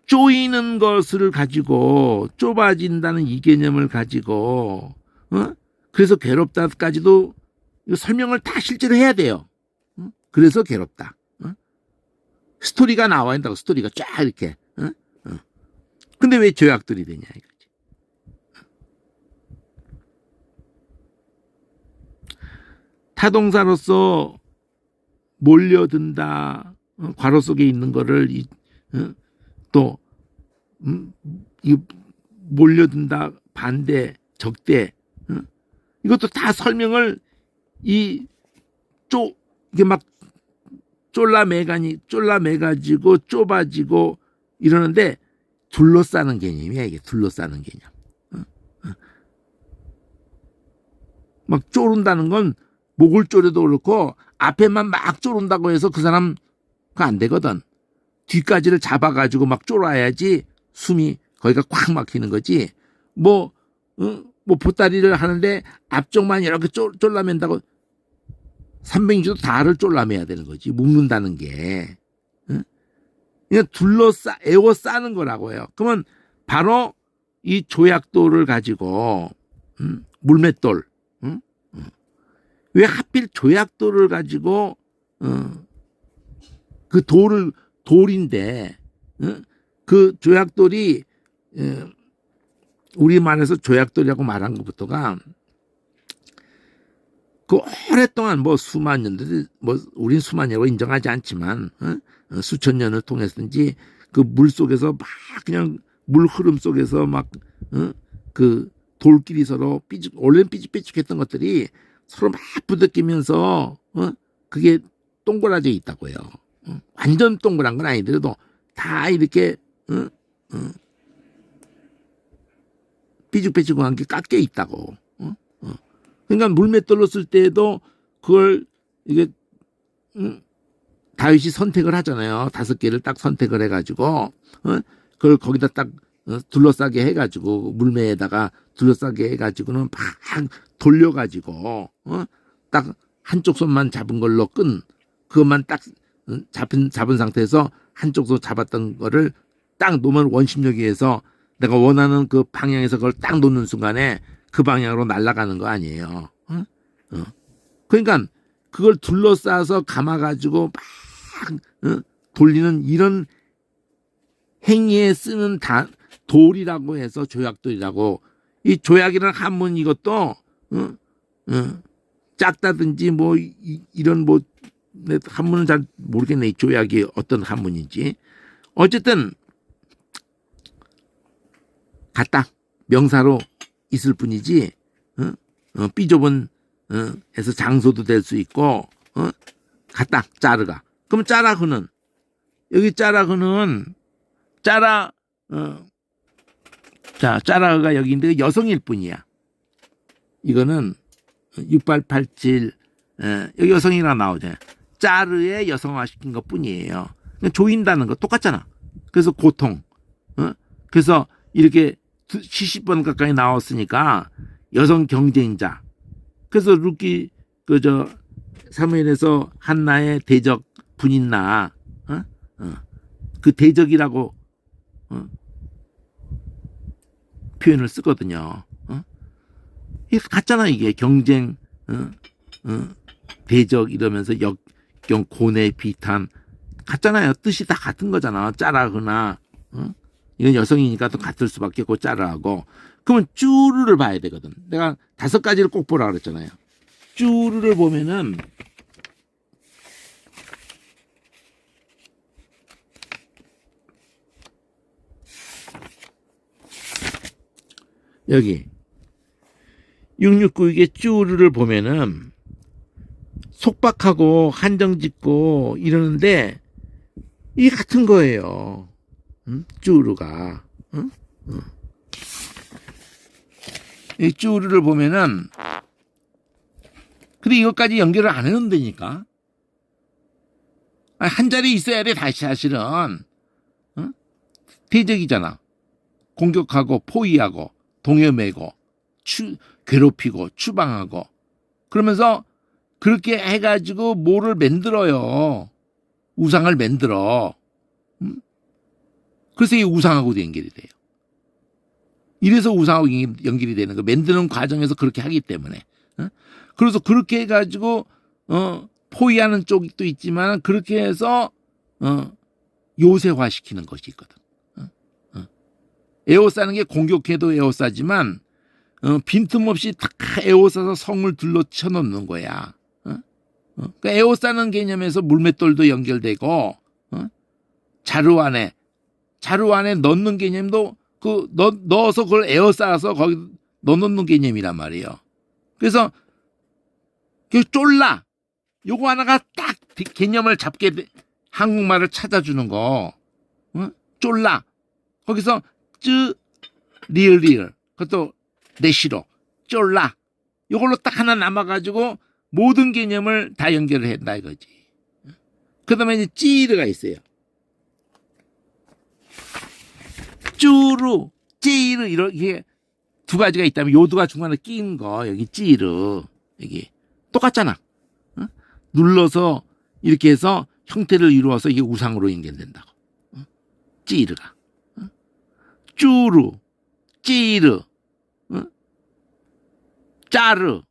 쪼이는 것을 가지고 좁아진다는 이 개념을 가지고 그래서 괴롭다까지도 설명을 다 실제로 해야 돼요. 그래서 괴롭다. 스토리가 나와야 된다고. 스토리가 쫙 이렇게. 근데 왜 조약돌이 되냐 이거지. 타동사로서 몰려든다. 괄호 속에 있는 거를 또 몰려든다. 반대, 적대. 이것도 다 설명을 이게 막 쫄라매가지고 좁아지고 이러는데 둘러싸는 개념이야 이게. 둘러싸는 개념. 막 쪼른다는 건 목을 쪼려도 그렇고 앞에만 막 쪼른다고 해서 그 사람 그거 안 되거든. 뒤까지를 잡아가지고 막 쫄아야지 숨이 거기가 꽉 막히는 거지. 뭐 보따리를 하는데 앞쪽만 이렇게 쫄라맨다고 360도 다를 쫄라매야 되는 거지. 묶는다는 게. 그냥 에워싸는 거라고 해요. 그러면 바로 이 조약돌을 가지고 물맷돌. 왜 하필 조약돌을 가지고 그 돌인데 그 조약돌이 우리말에서 조약돌이라고 말한 것부터가 그 오랫동안 뭐 수만 년들 뭐 우린 수만 년이라고 인정하지 않지만 수천 년을 통해서든지 그 물 속에서 막 그냥 물 흐름 속에서 막 그 돌끼리 서로 원래는 삐죽삐죽했던 것들이 서로 막 부대끼면서 그게 동그라져 있다고요. 완전 동그란 건 아니더라도 다 이렇게 삐죽삐죽한 게 깎여 있다고. 그러니까 물맷돌로 쓸 때에도 그걸 이게 다윗이 선택을 하잖아요. 5개를 딱 선택을 해가지고 그걸 거기다 딱 둘러싸게 해가지고 물매에다가 둘러싸게 해가지고는 막 돌려가지고 딱 한쪽 손만 잡은 걸로 그것만 딱 잡은 상태에서 한쪽 손 잡았던 거를 딱 놓으면 원심력에 의해서 내가 원하는 그 방향에서 그걸 딱 놓는 순간에 그 방향으로 날아가는 거 아니에요. 그러니까 그걸 둘러싸서 감아가지고 막 돌리는 이런 행위에 쓰는 돌이라고 해서 조약돌이라고. 이 조약이라는 한문 이것도 작다든지 뭐 이런 뭐 한문은 잘 모르겠네. 이 조약이 어떤 한문인지. 어쨌든 같다. 명사로 있을 뿐이지. 삐좁은 해서 장소도 될 수 있고 같다. 짜르가. 그럼 짜라흐는 여기 짜라흐는 짜라흐가 여기 있는데 여성일 뿐이야. 이거는 6887 여기 여성이라 나오잖아요. 짜르의 여성화시킨 것 뿐이에요. 조인다는 거 똑같잖아. 그래서 고통. 그래서 이렇게 70번 가까이 나왔으니까 여성 경쟁자. 그래서 루키 사무엘에서 한나의 대적 분인나 그 대적이라고 표현을 쓰거든요. 이게 같잖아 이게 경쟁 대적 이러면서 역경, 고뇌, 비탄 같잖아요. 뜻이 다 같은 거잖아. 짜라거나 이건 여성이니까 또 같을 수밖에 없고 짜라하고. 그러면 쭈르를 봐야 되거든. 내가 5가지를 꼭 보라 그랬잖아요. 쭈르를 보면은 여기 669의 쭈르를 보면은 속박하고 한정짓고 이러는데 이 같은 거예요. 쭈르가. 이 쭈르를 보면은 근데 이것까지 연결을 안 해놓는다니까. 한 자리 있어야 돼. 다시 사실은 대적이잖아. 공격하고 포위하고 동요매고 괴롭히고 추방하고 그러면서 그렇게 해가지고 뭐를 만들어요. 우상을 만들어. 그래서 이 우상하고도 연결이 돼요. 이래서 우상하고 연결이 되는 거. 만드는 과정에서 그렇게 하기 때문에. 그래서 그렇게 해가지고 포위하는 쪽도 있지만 그렇게 해서 요새화시키는 것이 있거든. 에워싸는 게 공격해도 에워싸지만 빈틈없이 다 에워싸서 성을 둘러쳐 놓는 거야. 그러니까 에워싸는 개념에서 물맷돌도 연결되고 자루 안에 넣는 개념도 넣어서 그걸 에워싸서 거기 넣어놓는 개념이란 말이에요. 그래서 그 쫄라 요거 하나가 딱 개념을 잡게 한국말을 찾아주는 거. 쫄라 거기서 리을 그것도 내시로 쫄라 요걸로 딱 하나 남아가지고 모든 개념을 다 연결을 했다 이거지. 그 다음에 이제 찌르가 있어요. 쭈르 찌르 이렇게 2가지가 있다면 요두가 중간에 끼는 거 여기 찌르 여기 똑같잖아. 눌러서 이렇게 해서 형태를 이루어서 이게 우상으로 연결된다고. 찌르가. 쭈르, 찌르, 짜르,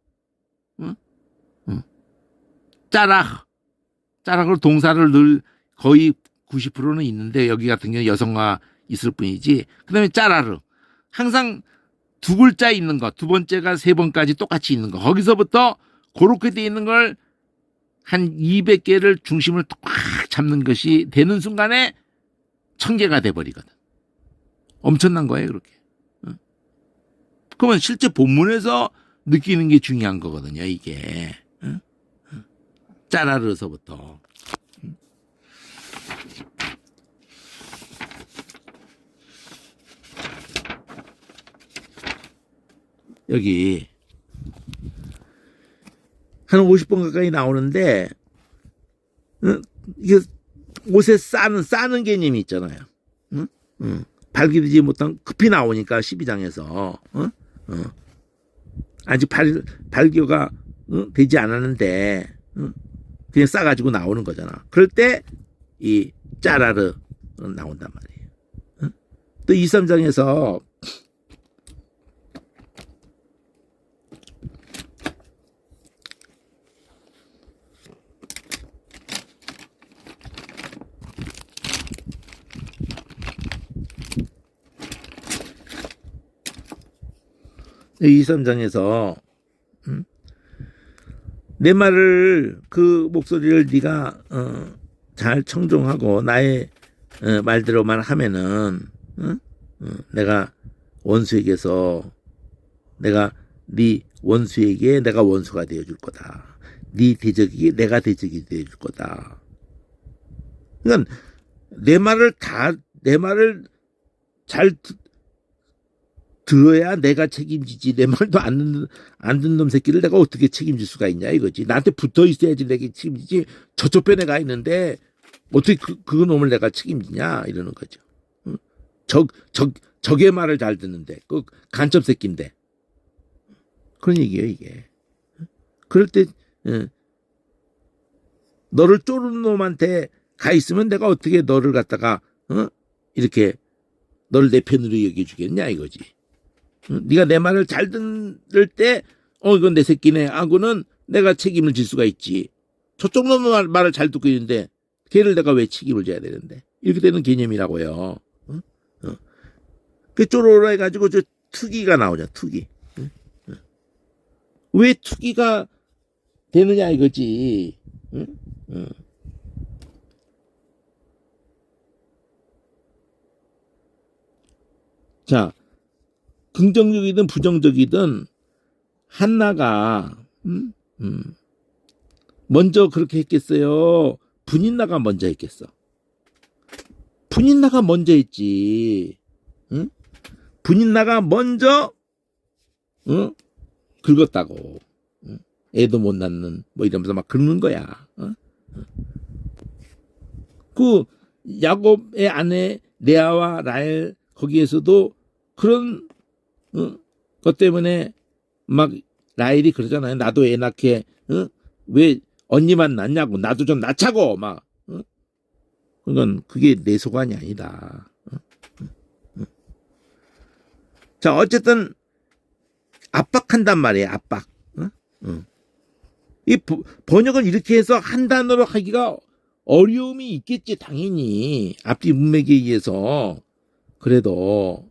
짜락을 동사를 늘 거의 90%는 있는데 여기 같은 경우는 여성화 있을 뿐이지. 그 다음에 짜라르. 항상 2글자 있는 거, 2번째가 3번까지 똑같이 있는 거. 거기서부터 그렇게 돼 있는 걸 한 200개를 중심을 꽉 잡는 것이 되는 순간에 1000개가 돼버리거든. 엄청난 거예요, 그렇게. 그러면 실제 본문에서 느끼는 게 중요한 거거든요, 이게. 짜라르서부터. 여기 한 50번 가까이 나오는데 이게 옷에 싸는 개념이 있잖아요. 발기르지 못한 급히 나오니까 12장에서 아직 발교가 되지 않았는데 그냥 싸가지고 나오는 거잖아. 그럴 때 이 짜라르 나온단 말이에요. 또 2, 3장에서 이 3장에서 내 말을 그 목소리를 네가 잘 청종하고 나의 말대로만 하면은 내가 원수에게서 내가 네 원수에게 내가 원수가 되어줄 거다. 네 대적에게 내가 대적이 되어줄 거다. 그러니까 내 말을 잘 들어야 내가 책임지지. 내 말도 안 듣는 놈 새끼를 내가 어떻게 책임질 수가 있냐 이거지. 나한테 붙어 있어야지 내가 책임지지. 저쪽 편에 가 있는데 어떻게 그 놈을 내가 책임지냐 이러는 거죠. 적의 말을 잘 듣는데 그 간첩 새끼인데 그런 얘기예요 이게. 그럴 때 너를 쪼르는 놈한테 가 있으면 내가 어떻게 너를 갖다가 이렇게 너를 내 편으로 여겨주겠냐 이거지. 네가 내 말을 잘 들을 때 이건 내 새끼네 하고는 내가 책임을 질 수가 있지. 저쪽 놈은 말을 잘 듣고 있는데 걔를 내가 왜 책임을 져야 되는데. 이렇게 되는 개념이라고요. 그 쪼로라 해가지고 저 투기가 나오죠. 투기. 왜 투기가 되느냐 이거지. 자, 긍정적이든 부정적이든 한나가 먼저 그렇게 했겠어요? 분인나가 먼저 했겠어? 분인나가 먼저 했지. 응? 분인나가 먼저 긁었다고. 응? 애도 못 낳는 뭐 이러면서 막 긁는 거야. 그 야곱의 아내 레아와 라헬 거기에서도 그런 것 때문에 막 라헬이 그러잖아요. 나도 애 낳게 왜 언니만 낳냐고 나도 좀 낳자고 막. 그건 그게 내 소관이 아니다. 자, 어쨌든 압박한단 말이에요. 압박. 이 번역을 이렇게 해서 한 단어로 하기가 어려움이 있겠지. 당연히 앞뒤 문맥에 의해서. 그래도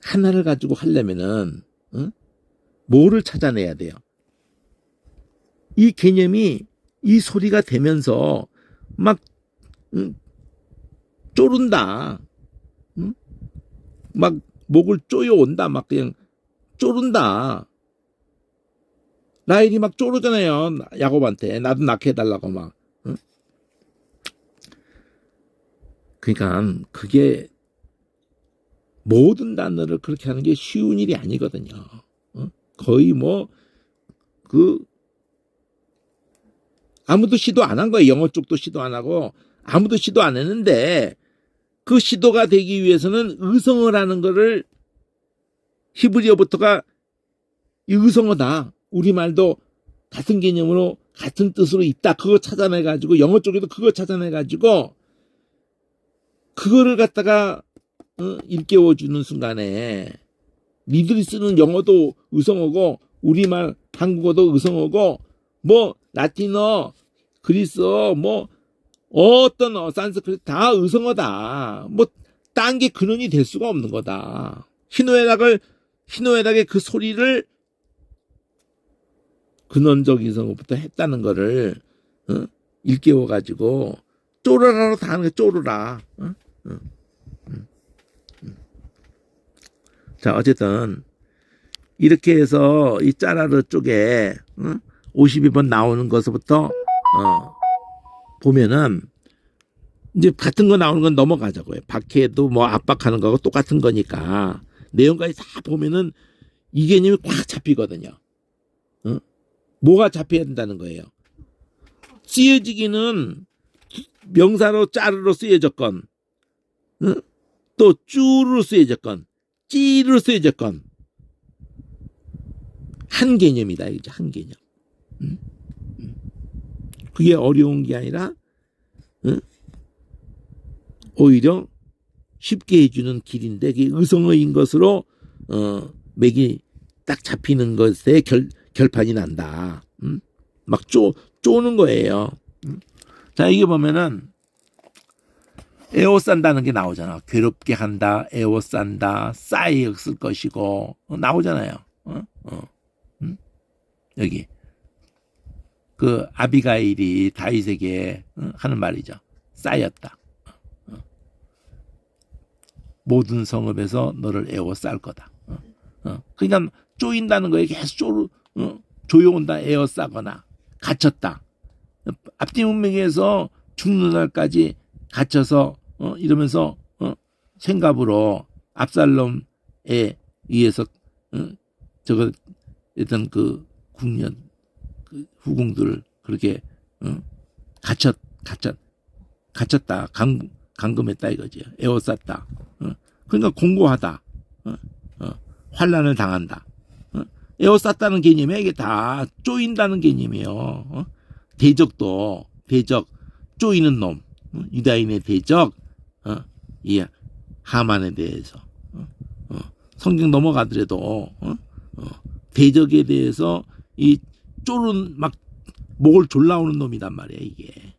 하나를 가지고 하려면은 뭐를 찾아내야 돼요. 이 개념이 이 소리가 되면서 막 쪼른다. 막 목을 쪼여온다. 막 그냥 쪼른다. 라헬이 막 쪼르잖아요. 야곱한테 나도 낳게 해달라고 막. 그러니까 그게 모든 단어를 그렇게 하는 게 쉬운 일이 아니거든요. 거의 뭐 아무도 시도 안 한 거예요. 영어 쪽도 시도 안 하고 아무도 시도 안 했는데 그 시도가 되기 위해서는 의성어를 하는 거를 히브리어부터가 의성어다. 우리말도 같은 개념으로 같은 뜻으로 있다. 그거 찾아내가지고 영어 쪽에도 그거 찾아내가지고 그거를 갖다가 일깨워주는 순간에 니들이 쓰는 영어도 의성어고 우리말 한국어도 의성어고 뭐 라틴어 그리스어 뭐 어떤 산스크리트 다 의성어다. 뭐 딴 게 근원이 될 수가 없는 거다. 희노애락의 그 소리를 근원적 의성어부터 했다는 거를 일깨워가지고 쪼르라로 다 하는 게 쪼르라. 자, 어쨌든 이렇게 해서 이 짜라르 쪽에 52번 나오는 것부터 보면은 이제 같은 거 나오는 건 넘어가자고요. 박해도 뭐 압박하는 거하고 똑같은 거니까 내용까지 다 보면은 이 개념이 꽉 잡히거든요. 뭐가 잡혀야 된다는 거예요. 쓰여지기는 명사로 짜르로 쓰여졌건 또 쭈로 쓰여졌건 찌로 쓰여졌건 한 개념이다. 이제 한 개념. 그게 어려운 게 아니라 오히려 쉽게 해주는 길인데 그게 의성어인 것으로 맥이 딱 잡히는 것에 결판이 난다. 막 쪼는 거예요. 자, 이게 보면은 에워싼다는 게 나오잖아. 괴롭게 한다, 에워싼다, 쌓였을 것이고 나오잖아요. 여기 그 아비가일이 다윗에게 하는 말이죠. 쌓였다. 모든 성읍에서 너를 에워쌀 거다. 그러니까 쪼인다는 거에 계속 조여온다. 에워싸거나 갇혔다. 앞뒤 문맥에서 죽는 날까지 갇혀서 이러면서 생갑으로 압살롬에 의해서 저거 일단 그 국년 그 후궁들 그렇게 갇혔다. 감금했다 이거지. 에워쌌다. 그러니까 공고하다. 환난을 당한다. 에워쌌다는 개념이 이게 다 쪼인다는 개념이에요. 대적 쪼이는 놈. 유다인의 대적 이 하만에 대해서 성경 넘어가더라도 대적에 대해서 이 쫄은 막 목을 졸라오는 놈이단 말이야 이게.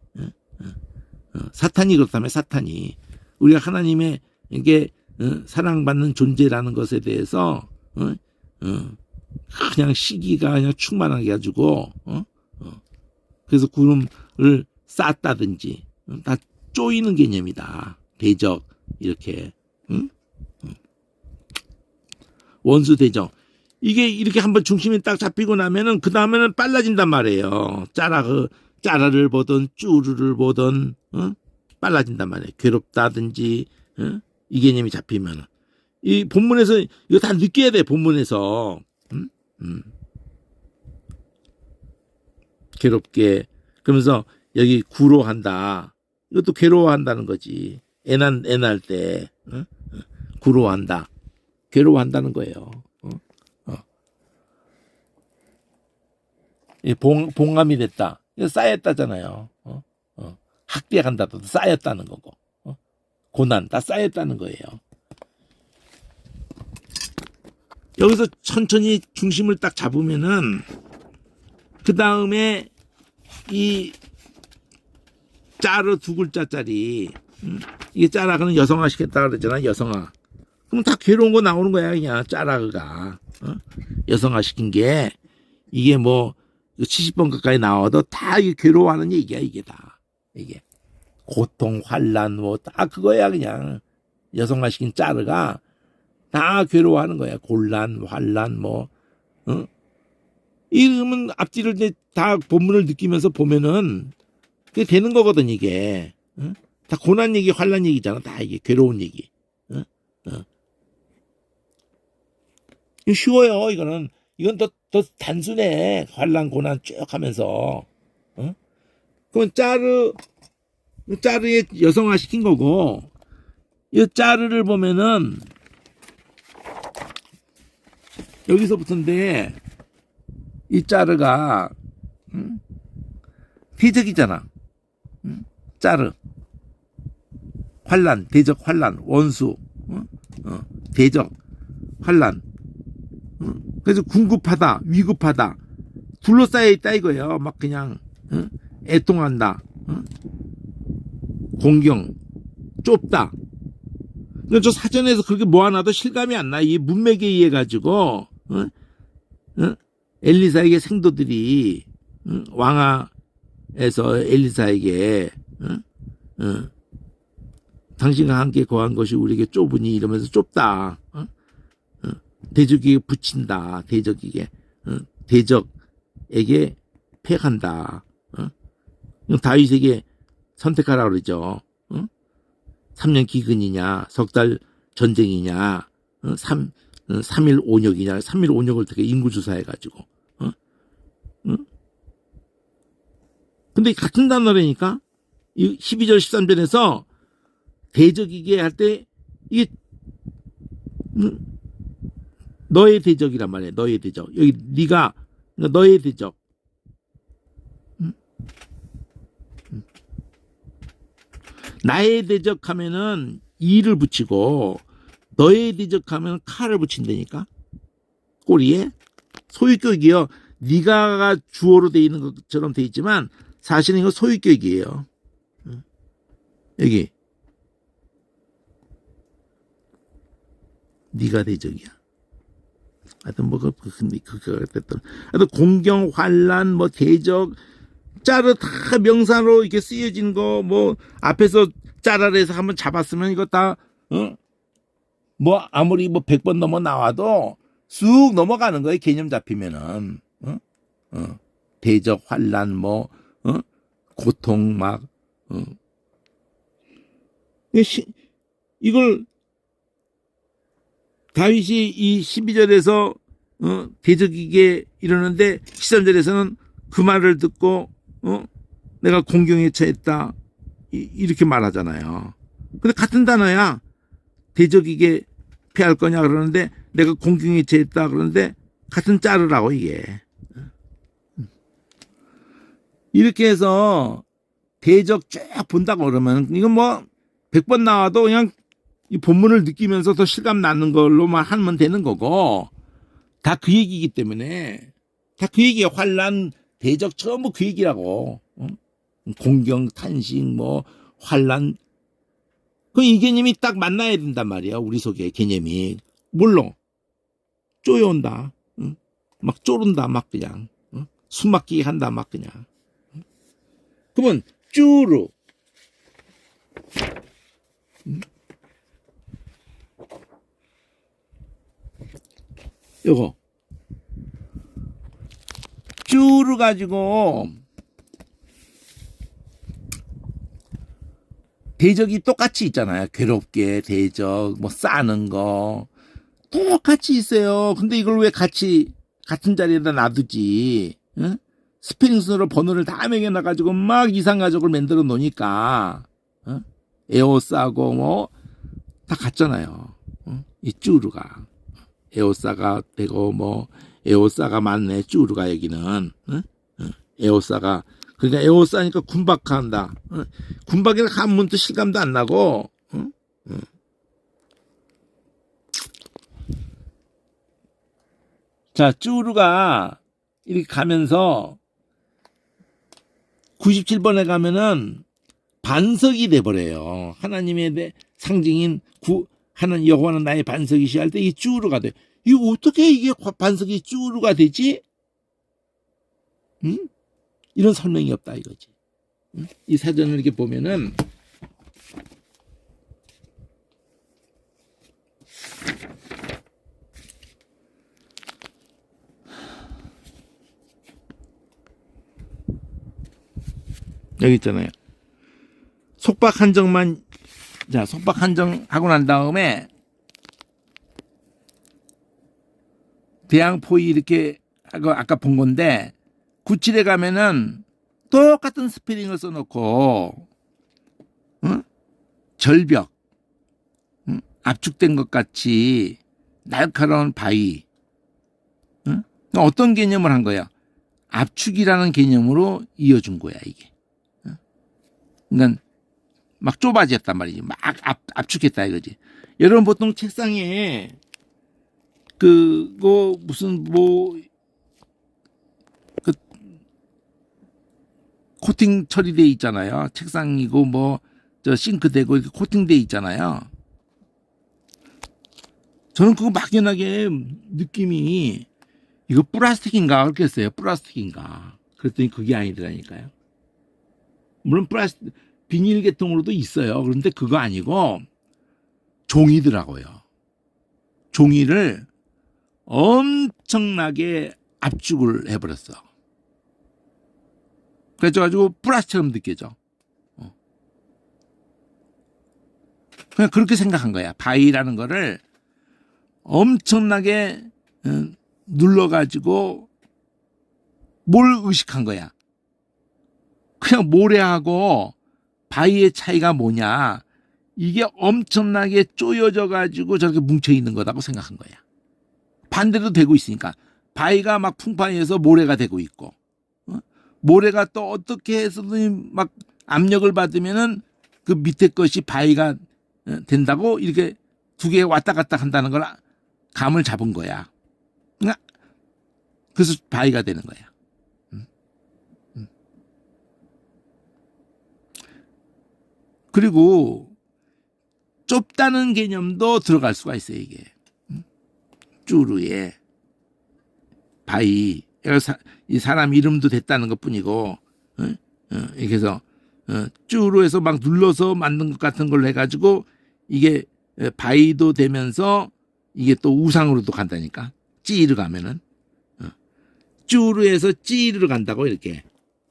사탄이 그렇다면 사탄이 우리가 하나님의 이게 사랑받는 존재라는 것에 대해서 그냥 시기가 그냥 충만하게 가지고 그래서 구름을 쌌다든지 다 쪼이는 개념이다. 대적 이렇게 원수 대적 이게 이렇게 한번 중심이 딱 잡히고 나면은 그 다음에는 빨라진단 말이에요. 짜라를 보든 쭈르를 보든 빨라진단 말이에요. 괴롭다든지 이 개념이 잡히면 이 본문에서 이거 다 느껴야 돼. 본문에서 괴롭게 그러면서 여기 구로한다. 이것도 괴로워한다는 거지. 애날 때 구로한다. 괴로워한다는 거예요. 봉감이 됐다. 이거 쌓였다잖아요. 학대한다도 쌓였다는 거고. 고난 다 쌓였다는 거예요. 여기서 천천히 중심을 딱 잡으면은 그 다음에 이 짜르 두 글자짜리 이게 짜라그는 여성화 시켰다 그랬잖아. 여성화. 그럼 다 괴로운 거 나오는 거야 그냥 짜라그가. 여성화 시킨 게 이게 뭐 70번 가까이 나와도 다 이게 괴로워하는 얘기야 이게 다. 이게 고통, 환란 뭐 다 그거야 그냥. 여성화 시킨 짜르가 다 괴로워하는 거야. 곤란, 환란 뭐 이러면 앞뒤를 다 본문을 느끼면서 보면은 그게 되는 거거든 이게. 다 고난 얘기, 환란 얘기잖아. 다 이게 괴로운 얘기. 이거 쉬워요. 이건 더 단순해. 환란, 고난 쭉 하면서. 그건 짜르의 여성화 시킨 거고, 이 짜르를 보면은 여기서부터인데 이 짜르가 대적이잖아. 짜르 환란, 대적, 환란, 원수, 대적, 환란. 그래서 궁급하다, 위급하다, 둘러싸여 있다 이거예요. 막 그냥 애통한다, 공경, 좁다. 근데 저 사전에서 그렇게 모아놔도 실감이 안 나. 이 문맥에 의해 가지고 엘리사에게 생도들이 왕하에서 엘리사에게 당신과 함께 거한 것이 우리에게 좁으니 이러면서 좁다. 대적에게 붙인다. 대적에게 대적에게 패한다. 다윗에게 선택하라 그러죠. 3년 기근이냐, 석 달 전쟁이냐, 3일 온역이냐, 3일 온역을 되게 인구조사해가지고. 근데 같은 단어라니까, 이 12절, 13절에서 대적이게 할 때, 이게, 너의 대적이란 말이야, 너의 대적. 여기, 네가, 너의 대적. 나의 대적하면은 이를 붙이고 너의 대적하면 칼을 붙인다니까. 꼬리에 소유격이요. 네가가 주어로 돼 있는 것처럼 돼 있지만 사실은 이거 소유격이에요. 여기 네가 대적이야. 하여튼 뭐 하여튼 공경, 환란, 뭐 대적, 짜르 다 명사로 이렇게 쓰여진 거, 뭐 앞에서 짜라를 해서 한번 잡았으면 이거 다 뭐 아무리 뭐 100번 넘어 나와도 쑥 넘어가는 거예요. 개념 잡히면은. 대적, 환란, 뭐 고통 막 이걸 다윗이 이 12절에서 대적이게 이러는데 13절에서는 그 말을 듣고 내가 공경에 처했다 이렇게 말하잖아요. 근데 같은 단어야. 대적에게 패할 거냐 그러는데 내가 공경에 처했다 그러는데 같은 짜르라고 이게. 이렇게 해서 대적 쭉 본다고 그러면 이건 뭐 100번 나와도 그냥 이 본문을 느끼면서 더 실감 나는 걸로만 하면 되는 거고, 다 그 얘기이기 때문에 다 그 얘기야. 환란, 대적 전부 그 얘기라고. 공경, 탄식, 뭐 환란. 그 이 개념이 딱 만나야 된단 말이야. 우리 속에 개념이. 물론 쪼여온다. 막 쪼른다. 막 그냥. 숨 막히게 한다. 막 그냥. 그러면 쭈루. 요거 쭈루 가지고 대적이 똑같이 있잖아요. 괴롭게 대적 뭐 싸는 거 똑같이 있어요. 근데 이걸 왜 같이 같은 자리에다 놔두지? 응? 스페링스로 번호를 다 매겨놔가지고 막 이상가족을 만들어 놓으니까 에오싸고 뭐 다 같잖아요. 이 쭈루가 에오싸가 되고 뭐 에오싸가 맞네. 쭈루가 여기는 에오싸가 그러니까 에오싸니까 군박한다. 군박이라 한문도 실감도 안 나고. 자, 쭈루가 이렇게 가면서 97번에 가면은 반석이 돼버려요. 하나님의 상징인 하나님 여호와는 나의 반석이시 할 때 이 쭈루가 돼. 이거 어떻게 이게 반석이 쭈루가 되지? 이런 설명이 없다 이거지. 이 사전을 이렇게 보면은 여기 있잖아요. 속박 한정만, 자, 속박 한정하고 난 다음에 대항포위 이렇게 하고 아까 본 건데 97에 가면은 똑같은 스페링을 써놓고 절벽, 압축된 것 같이 날카로운 바위, 어떤 개념을 한 거야? 압축이라는 개념으로 이어준 거야 이게. 그러니까 막 좁아졌단 말이지. 막 압축했다 이거지. 여러분 보통 책상에 그거 무슨 뭐 그 코팅 처리돼 있잖아요. 책상이고 뭐 저 싱크대고 이렇게 코팅돼 있잖아요. 저는 그거 막연하게 느낌이 이거 플라스틱인가 그렇게 했어요. 플라스틱인가. 그랬더니 그게 아니더라니까요. 물론 플라스틱 비닐 계통으로도 있어요. 그런데 그거 아니고 종이더라고요. 종이를 엄청나게 압축을 해버렸어. 그래가지고 플라스틱처럼 느껴져. 그냥 그렇게 생각한 거야. 바위라는 거를 엄청나게 눌러가지고 뭘 의식한 거야. 그냥 모래하고 바위의 차이가 뭐냐. 이게 엄청나게 쪼여져가지고 저렇게 뭉쳐있는 거라고 생각한 거야. 반대로 되고 있으니까. 바위가 막 풍파해서 모래가 되고 있고. 모래가 또 어떻게 해서든 막 압력을 받으면은 그 밑에 것이 바위가 된다고 이렇게 두 개 왔다 갔다 한다는 걸 감을 잡은 거야. 그래서 바위가 되는 거야. 그리고 좁다는 개념도 들어갈 수가 있어요. 이게 쭈루에 바위 이 사람 이름도 됐다는 것뿐이고 이렇게 해서 쭈루에서 막 눌러서 만든 것 같은 걸 해가지고 이게 바위도 되면서 이게 또 우상으로도 간다니까. 찌르 가면은 쭈루에서 찌르 간다고. 이렇게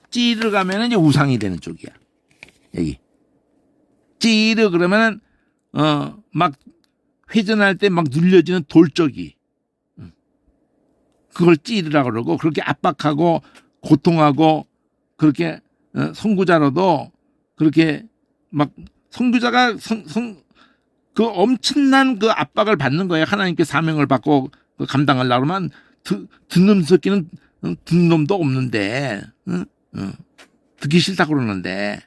찌르 가면은 이제 우상이 되는 쪽이야. 여기 찌르 그러면은 막 회전할 때 막 눌려지는 돌적이 그걸 찌르라고 그러고, 그렇게 압박하고 고통하고 그렇게 선구자로도 그렇게 막 선구자가 그 엄청난 그 압박을 받는 거예요. 하나님께 사명을 받고 감당하려고 하면 듣는 새끼는 듣는 놈도 없는데 듣기 싫다고 그러는데,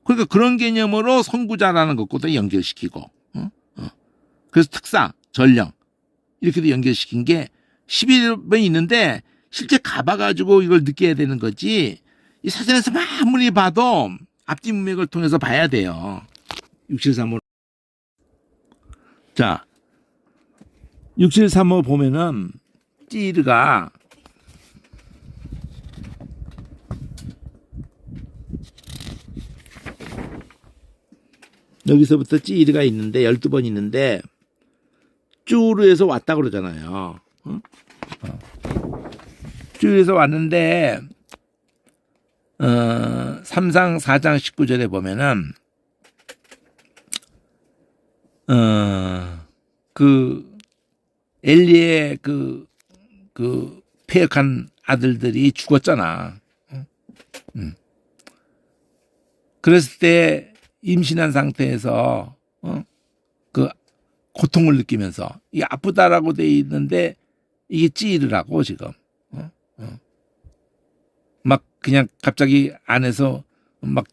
그러니까 그런 개념으로 선구자라는 것과도 연결시키고 그래서 특사, 전령 이렇게도 연결시킨 게 11번 있는데 실제 가봐가지고 이걸 느껴야 되는 거지. 이 사진에서 아무리 봐도 앞뒤 문맥을 통해서 봐야 돼요. 6735. 자, 6735 보면은 찌르가 여기서부터 찌르가 있는데 12번 있는데 쭈르에서 왔다 그러잖아요. 쭈르에서 왔는데 3상 4장 19절에 보면은 그 엘리의 그 폐역한 아들들이 죽었잖아. 그랬을 때 임신한 상태에서 그 고통을 느끼면서 이게 아프다라고 돼 있는데 이게 찌르라고 지금 막 그냥 갑자기 안에서 막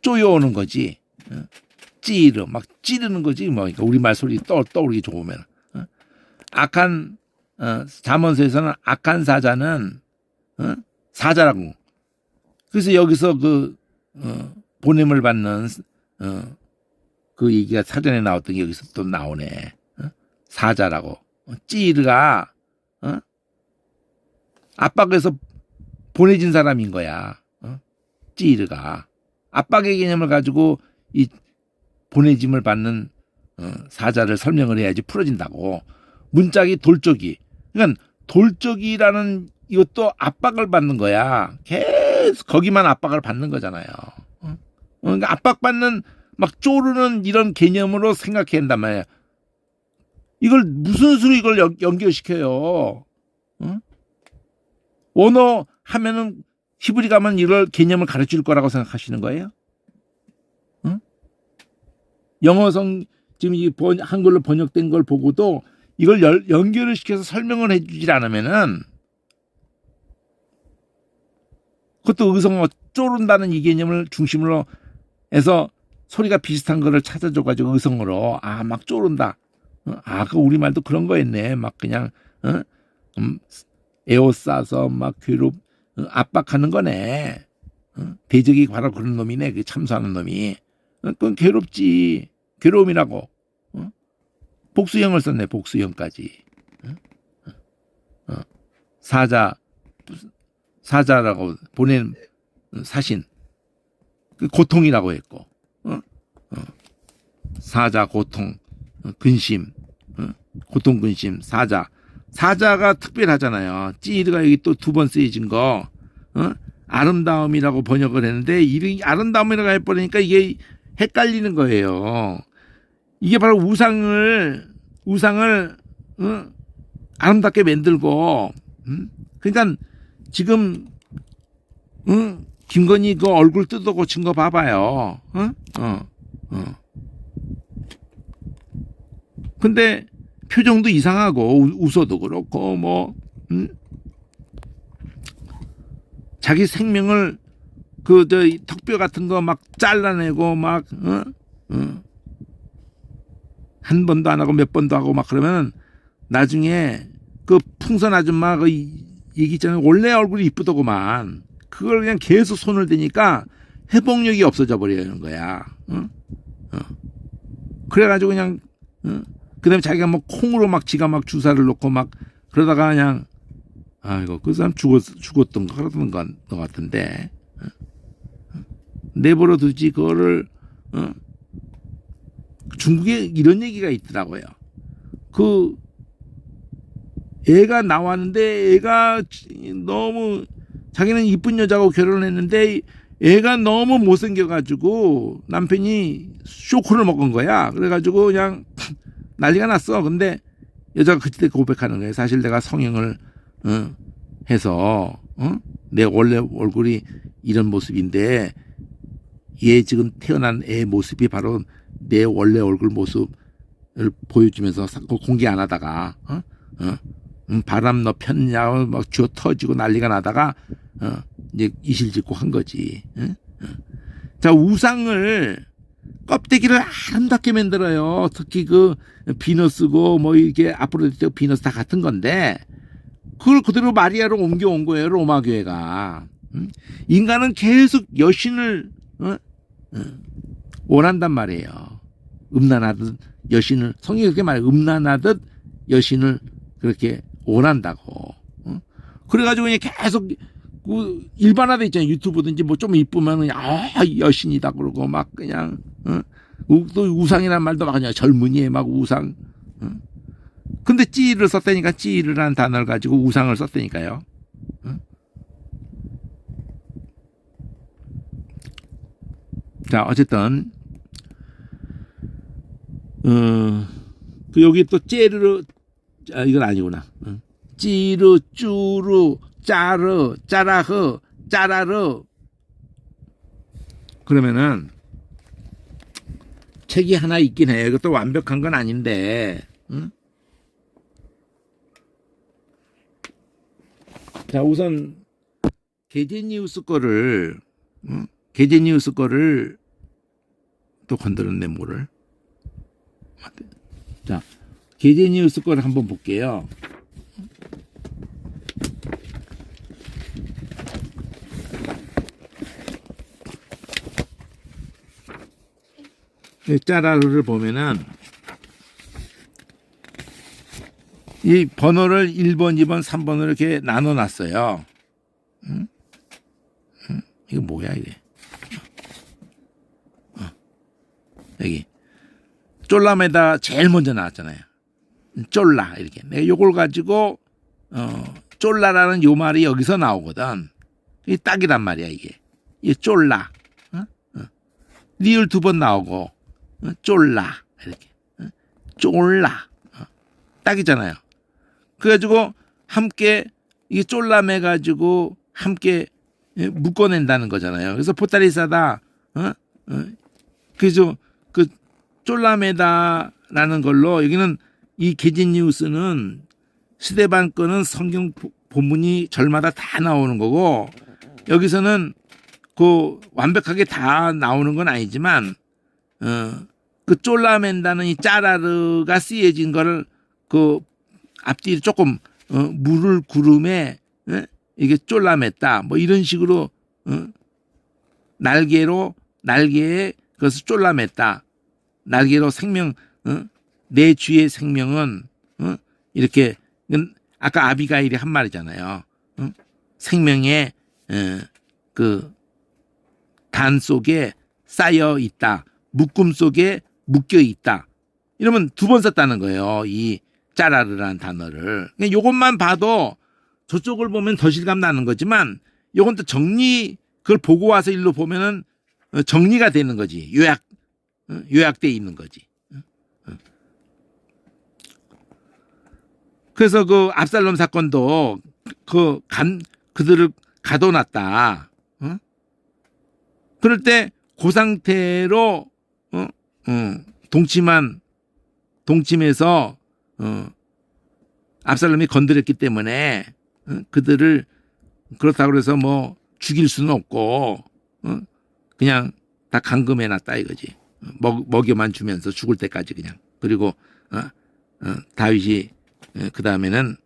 쪼여오는 거지. 찌르 막 찌르는 거지 뭐. 그러니까 우리말 소리 떠오르기 좋으면 악한 잠언서에서는 악한 사자는 사자라고. 그래서 여기서 그 보냄을 받는 그 얘기가 사전에 나왔던 게 여기서 또 나오네. 사자라고. 찌르가 압박에서 보내진 사람인 거야. 찌르가 압박의 개념을 가지고 이 보내짐을 받는 사자를 설명을 해야지 풀어진다고. 문짝이 돌적이. 그러니까 돌적이라는 이것도 압박을 받는 거야. 계속 거기만 압박을 받는 거잖아요. 그러니까 압박받는 막 쪼르는 이런 개념으로 생각해야 한단 말이야. 이걸 무슨 수로 이걸 연결시켜요? 언어 하면은 히브리 가면 이걸 개념을 가르칠 거라고 생각하시는 거예요? 영어성 지금 이 한글로 번역된 걸 보고도 이걸 연결을 시켜서 설명을 해주질 않으면은 그것도 의성어 쪼른다는 이 개념을 중심으로 해서 소리가 비슷한 거를 찾아줘가지고 의성어로 막 쪼른다. 그 우리말도 그런 거였네. 막 그냥 에워싸서 막 압박하는 거네. 대적이 바로 그런 놈이네. 그 참수하는 놈이. 그건 괴롭지. 괴로움이라고. 복수형을 썼네. 복수형까지. 사자라고 보낸 사신. 고통이라고 했고. 사자 고통 근심. 고통 근심 사자가 특별하잖아요. 찌르가 여기 또 2번 쓰여진 거. 아름다움이라고 번역을 했는데 이름이 아름다움이라고 해버리니까 이게 헷갈리는 거예요. 이게 바로 우상을 아름답게 만들고. 그러니까 지금 김건희 그 얼굴 뜯어 고친 거 봐봐요. 근데 표정도 이상하고 웃어도 그렇고 뭐 자기 생명을 턱뼈 같은 거 막 잘라내고 막 한 번도 안 하고 몇 번도 하고 막 그러면 나중에 그 풍선 아줌마 그 얘기 있잖아요. 원래 얼굴이 이쁘더구만. 그걸 그냥 계속 손을 대니까 회복력이 없어져 버리는 거야. 그래가지고 그냥 그다음에 자기가 뭐 콩으로 막 지가 막 주사를 놓고 막 그러다가 그냥 아이고 그 사람 죽었던 것 같은데 내버려 두지 그거를. 중국에 이런 얘기가 있더라고요. 그 애가 나왔는데 애가 너무 자기는 이쁜 여자하고 결혼했는데 애가 너무 못생겨가지고 남편이 쇼크를 먹은 거야. 그래가지고 그냥 난리가 났어. 근데 여자가 그때 고백하는 거예요. 사실 내가 성형을 해서 내 원래 얼굴이 이런 모습인데 얘 지금 태어난 애 모습이 바로 내 원래 얼굴 모습을 보여주면서 공개 안 하다가 바람 너 폈냐고 막 쥐어 터지고 난리가 나다가 이제 이실직고 한 거지. 자, 우상을 껍데기를 아름답게 만들어요. 특히 그 비너스고 뭐 이게 아프로디테 비너스 다 같은 건데 그걸 그대로 마리아로 옮겨온 거예요. 로마 교회가. 인간은 계속 여신을 원한단 말이에요. 음란하듯 여신을 성경이 그렇게 말해요. 음란하듯 여신을 그렇게 원한다고. 그래가지고 그냥 계속 그 일반화돼 있잖아요. 유튜브든지 뭐 좀 이쁘면은 여신이다 그러고 막 그냥 또 우상이란 말도 막 그냥 젊은이의 막 우상. 근데 찌를 썼다니까 찌르라는 단어를 가지고 우상을 썼다니까요. 자 어쨌든 그 여기 또 찌르 이건 아니구나. 찌르 쭈르 짜르 짜라흐 짜라르 그러면은 책이 하나 있긴 해요. 이것도 완벽한 건 아닌데. 자 우선 게제니우스 거를 게제니우스 거를 또 건드렸네 뭐를. 자 게제니우스 거를 한번 볼게요. 짜라르를 보면은 이 번호를 1번, 2번, 3번으로 이렇게 나눠 놨어요. 이거 뭐야 이게? 여기 쫄라메다 제일 먼저 나왔잖아요. 쫄라 이렇게. 내가 요걸 가지고 쫄라라는 요 말이 여기서 나오거든. 이 딱이란 말이야 이게. 이 쫄라. 리을 2번 나오고 쫄라 이렇게. 쫄라. 딱이잖아요. 그래가지고 함께 이게 쫄라매 가지고 함께 묶어낸다는 거잖아요. 그래서 포타리사다. 그래서 그 쫄라메다라는 걸로 여기는 이 게제니우스는 스데반 거는 성경 본문이 절마다 다 나오는 거고 여기서는 그 완벽하게 다 나오는 건 아니지만 그 쫄라맨다는 이 짜라르가 쓰여진 거를 그 앞뒤로 조금 물을 구름에 이게 쫄라맸다 뭐 이런 식으로 날개에 그것을 쫄라맸다 날개로 생명 내 주의 생명은 이렇게 아까 아비가일이 한 말이잖아요. 생명의 그 단 속에 쌓여 있다 묶음 속에 묶여 있다 이러면 2번 썼다는 거예요. 이 짜라르라는 단어를. 이것만 봐도 저쪽을 보면 더 실감 나는 거지만 이건 또 정리 그걸 보고 와서 일로 보면은 정리가 되는 거지. 요약돼 있는 거지. 그래서 그 압살롬 사건도 그들을 가둬놨다. 그럴 때 그 상태로 동침해서 압살롬이 건드렸기 때문에 그들을 그렇다고 해서 뭐 죽일 수는 없고 그냥 다 감금해놨다 이거지. 먹여만 주면서 죽을 때까지 그냥. 그리고 다윗이 그 다음에는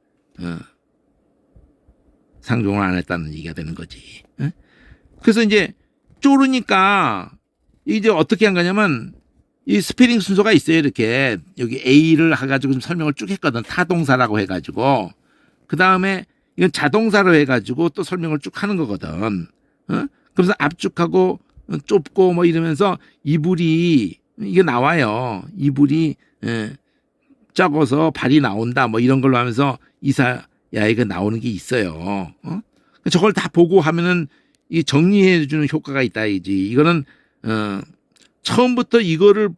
상종을 안 했다는 얘기가 되는 거지. 그래서 이제 쪼르니까 이제 어떻게 한 거냐면 이 스페링 순서가 있어요. 이렇게 여기 A를 해가지고 좀 설명을 쭉 했거든. 타동사라고 해가지고 그 다음에 이건 자동사로 해가지고 또 설명을 쭉 하는 거거든. 그래서 압축하고 좁고 뭐 이러면서 이불이 이게 나와요. 이불이 적어서 발이 나온다 뭐 이런 걸로 하면서 이사야에게 나오는 게 있어요. 저걸 다 보고 하면은 이 정리해 주는 효과가 있다 이지. 이거는 처음부터 이거를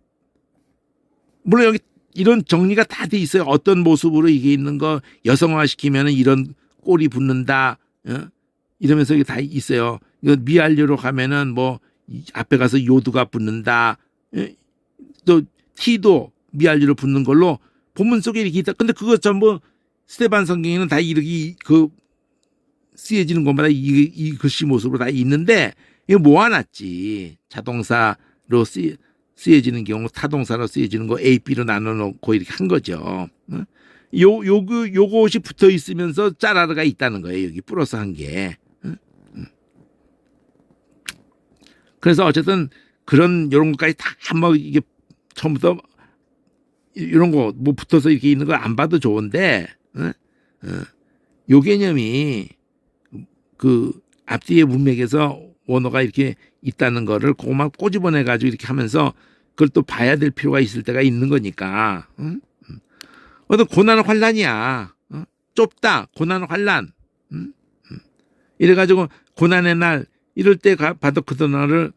물론 여기 이런 정리가 다 돼 있어요. 어떤 모습으로 이게 있는 거 여성화 시키면은 이런 꼴이 붙는다. 이러면서 이게 다 있어요. 이거 미알료로 가면은 뭐 앞에 가서 요두가 붙는다. 또 티도 미알료로 붙는 걸로 본문 속에 이렇게 있다. 근데 그거 전부 스데반 성경에는 다 이렇게 그 쓰여지는 것마다 이 글씨 모습으로 다 있는데 이거 모아놨지. 자동사로 쓰여지는 경우 타동사로 쓰여지는 거 A, B로 나눠 놓고 이렇게 한 거죠. 요것이 붙어 있으면서 짜라르가 있다는 거예요. 여기 플러스 한 게. 그래서 어쨌든 요런 것까지 다 뭐 이게 처음부터 이런 거 뭐 붙어서 이렇게 있는 거 안 봐도 좋은데, 요 개념이 그 앞뒤의 문맥에서 원어가 이렇게 있다는 거를 그것만 꼬집어내 가지고 이렇게 하면서 그걸 또 봐야 될 필요가 있을 때가 있는 거니까. 어떤 고난은 환란이야. 좁다. 고난은 환란. 이래가지고 고난의 날 이럴 때 봐도 그 단어를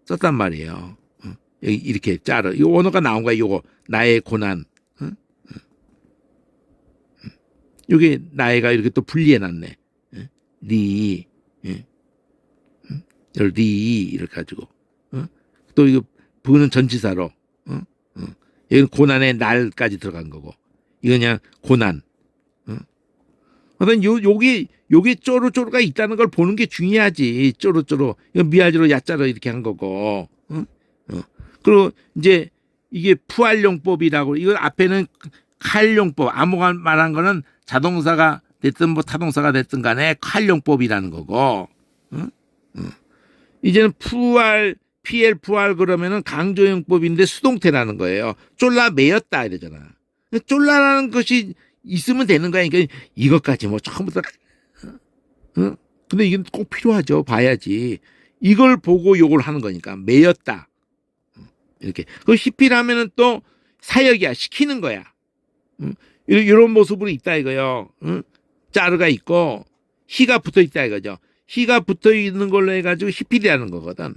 썼단 말이에요. 여기 이렇게 짜르. 이 원어가 나온 거야. 요거 나의 고난. 요게 나의가 이렇게 또 분리해놨네. 리, 리 이렇게 가지고. 또 이거 부는 전치사로. 여기는 고난의 날까지 들어간 거고. 이거 그냥 고난. 어떤 요게 쪼로쪼로가 있다는 걸 보는 게 중요하지. 쪼로쪼로. 이거 미아지로 야자로 이렇게 한 거고. 그리고 이제 이게 푸활용법이라고. 이거 앞에는 칼용법. 아무가 말한 거는 자동사가 됐든 뭐 타동사가 됐든 간에 칼용법이라는 거고. 이제는 PL 부활 그러면은 강조형법인데 수동태라는 거예요. 쫄라 매였다 이러잖아. 쫄라라는 것이 있으면 되는 거야. 그러니까 이것까지 뭐 처음부터. 근데 이게 꼭 필요하죠. 봐야지. 이걸 보고 요걸 하는 거니까 매였다. 이렇게. 그 히피라면은 또 사역이야. 시키는 거야. 이런 모습으로 있다 이거요. 짜르가 있고 히가 붙어 있다 이거죠. 히가 붙어 있는 걸로 해가지고 히필이라는 거거든.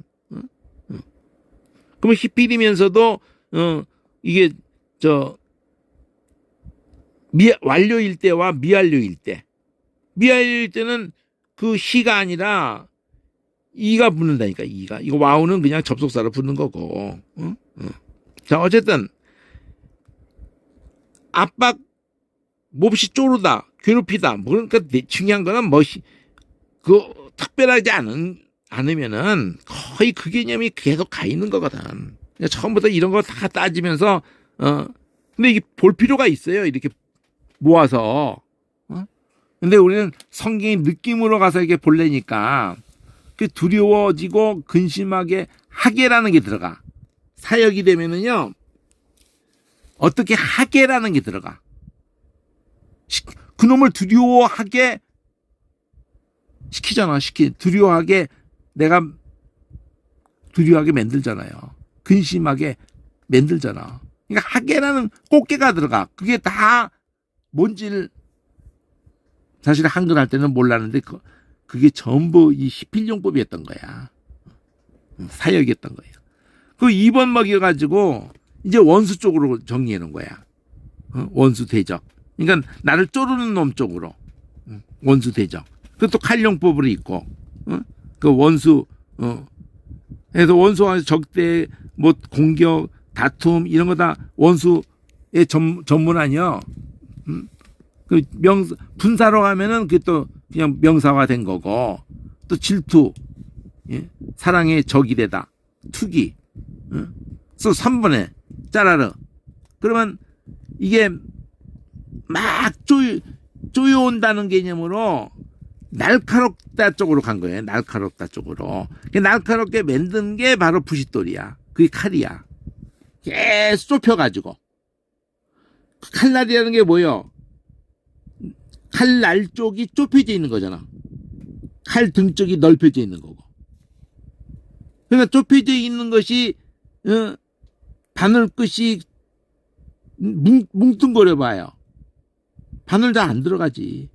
그러면 히필이면서도 이게 완료일 때와 미완료일 때. 미완료일 때는 그 히가 아니라 이가 붙는다니까. 이가. 이거 와우는 그냥 접속사로 붙는 거고. 자 어쨌든 압박 몹시 쪼르다 괴롭히다. 뭐 그러니까 중요한 거는 뭐 특별하지 않으면은 거의 그 개념이 계속 가 있는 거거든. 그러니까 처음부터 이런 거 다 따지면서 근데 이게 볼 필요가 있어요. 이렇게 모아서. 근데 우리는 성경의 느낌으로 가서 이렇게 볼래니까 그 두려워지고 근심하게 하게라는 게 들어가. 사역이 되면은요. 어떻게 하게라는 게 들어가. 그놈을 두려워하게 시키잖아. 두려워하게 내가 두려워하게 만들잖아요. 근심하게 만들잖아. 그러니까 하게라는 꽃게가 들어가. 그게 다 뭔지를 사실 한글 할 때는 몰랐는데 그게 전부 이 히필용법이었던 거야. 사역이었던 거예요. 그 2번 먹여가지고 이제 원수 쪽으로 정리해 놓은 거야. 원수 대적. 그러니까 나를 쪼르는 놈 쪽으로. 원수 대적. 그것도 칼용법으로 있고. 그 원수. 그래서 원수와 적대, 뭐 공격, 다툼 이런 거 다 원수의 전문 아니요. 그 분사로 가면은 그게 또 그냥 명사화 된 거고. 또 질투. 예? 사랑의 적이 되다. 투기. 그래서 3번에 짜라르. 그러면 이게 막 쪼여온다는 개념으로 날카롭다 쪽으로 간 거예요. 날카롭다 쪽으로. 날카롭게 만든 게 바로 부싯돌이야. 그게 칼이야. 계속 좁혀가지고. 칼날이라는 게 뭐예요? 칼날 쪽이 좁혀져 있는 거잖아. 칼 등 쪽이 넓혀져 있는 거고. 그러니까 좁혀져 있는 것이 바늘 끝이 뭉뚱거려 봐요. 바늘 잘 안 들어가지.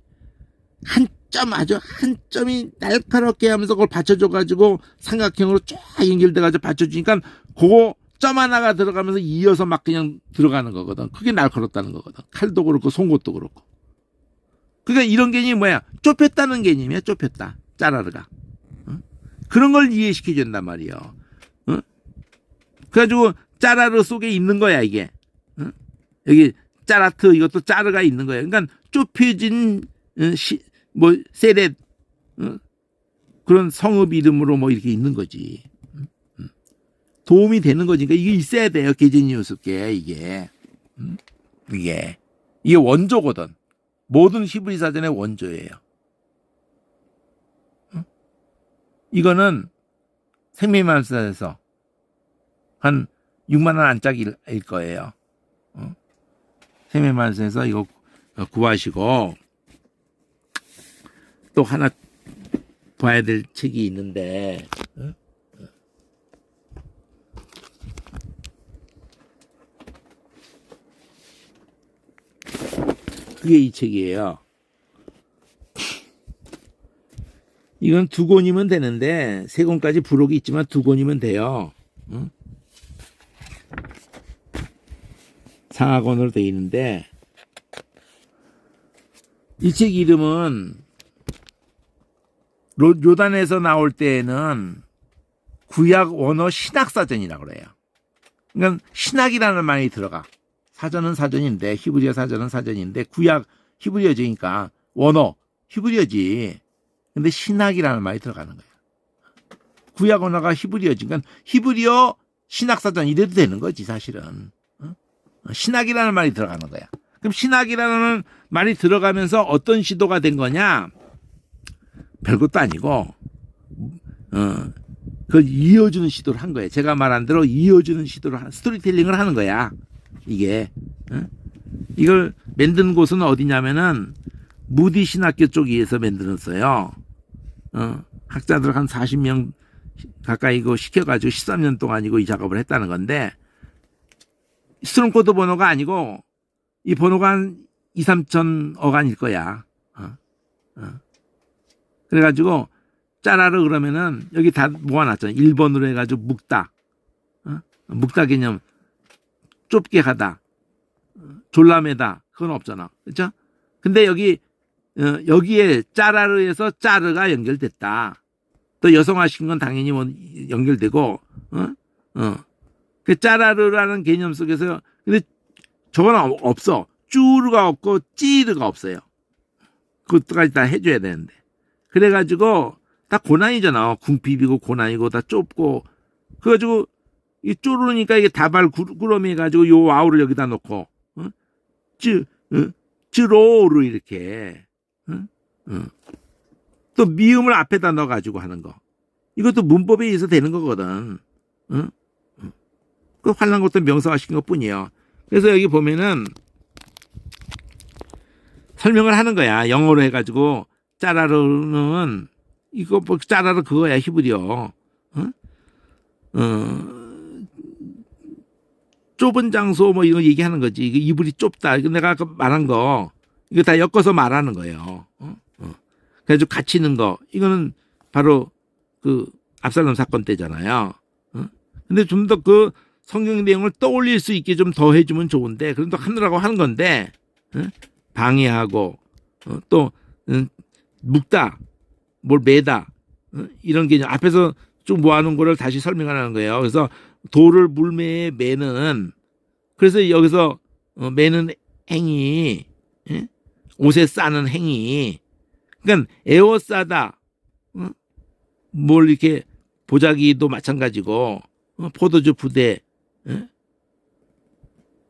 아주 한 점이 날카롭게 하면서 그걸 받쳐줘가지고 삼각형으로 쫙 연결돼가지고 받쳐주니까 그거 점 하나가 들어가면서 이어서 막 그냥 들어가는 거거든. 그게 날카롭다는 거거든. 칼도 그렇고 송곳도 그렇고. 그러니까 이런 개념이 뭐야? 좁혔다는 개념이야. 좁혔다. 짜라르가. 그런 걸 이해시켜 준단 말이에요. 그래가지고 짜라르 속에 있는 거야 이게. 여기 짜라트 이것도 짜르가 있는 거예요. 그러니까 좁혀진 뭐 세렛 그런 성읍 이름으로 뭐 이렇게 있는 거지. 도움이 되는 거지. 그러니까 이게 있어야 돼요. 계제니우스께 이게. 이게 원조거든. 모든 히브리 사전의 원조예요. 이거는 생명만사에서 한 6만 원 안짝일 거예요. 생명만사에서 이거 구하시고 또 하나 봐야 될 책이 있는데 그게 이 책이에요. 이건 2권이면 되는데 3권까지 부록이 있지만 2권이면 돼요. 상하권으로 되어 있는데 이 책 이름은 요단에서 나올 때에는 구약 원어 신학사전이라고 그래요. 그러니까 신학이라는 말이 들어가. 사전은 사전인데 히브리어 사전은 사전인데 구약 히브리어지니까 원어 히브리어지. 근데 신학이라는 말이 들어가는 거야. 구약 언어가 히브리어지. 그러니까 히브리어 신학사전 이래도 되는 거지 사실은. 신학이라는 말이 들어가는 거야. 그럼 신학이라는 말이 들어가면서 어떤 시도가 된 거냐? 별것도 아니고 그걸 이어주는 시도를 한 거예요. 제가 말한 대로 이어주는 시도를 스토리텔링을 하는 거야. 이게 이걸 만든 곳은 어디냐면은 무디 신학교 쪽에서 만들었어요. 학자들 한 40명 가까이 이거 시켜가지고 13년 동안 이거 이 작업을 했다는 건데 스트롱 코드 번호가 아니고 이 번호가 한 2, 3천 어간일 거야. 그래가지고 짜라르 그러면은 여기 다 모아놨잖아. 1번으로 해가지고 묵다. 묵다 개념. 좁게 하다. 졸라매다. 그건 없잖아. 그렇죠? 근데 여기에 짜라르에서 짜르가 연결됐다. 또 여성화시킨 건 당연히 뭐 연결되고, 그 짜라르라는 개념 속에서, 근데 저건 없어. 쭈르가 없고 찌르가 없어요. 그것까지 다 해줘야 되는데. 그래가지고 다 고난이잖아. 궁핍이고 고난이고 다 좁고. 그래가지고 이 쪼르니까 이게 다발 구러미 해가지고 요 와우를 여기다 놓고, 쯔로르 이렇게. 또 미음을 앞에다 넣어가지고 하는 거. 이것도 문법에 의해서 되는 거거든. 그 환란 것도 명사화시킨 것 뿐이에요. 그래서 여기 보면은 설명을 하는 거야. 영어로 해가지고 짜라르는 이거 뭐 짜라르 그거야 히브리어. 좁은 장소 뭐 이거 얘기하는 거지. 이거 이불이 좁다. 이거 내가 아까 말한 거 이거 다 엮어서 말하는 거예요. 그래가지고 갇히는 거 이거는 바로 그 압살롬 사건 때잖아요. 근데 좀 더 그 성경 내용을 떠올릴 수 있게 좀 더 해주면 좋은데 그래도 하느라고 하는 건데 방해하고 또 묵다 뭘 매다 이런 개념 앞에서 좀 모아놓은 거를 다시 설명하는 거예요. 그래서 돌을 물매에 매는 그래서 여기서 매는 행위 옷에 싸는 행위 그러니까 에워싸다 뭘 이렇게 보자기도 마찬가지고 포도주 부대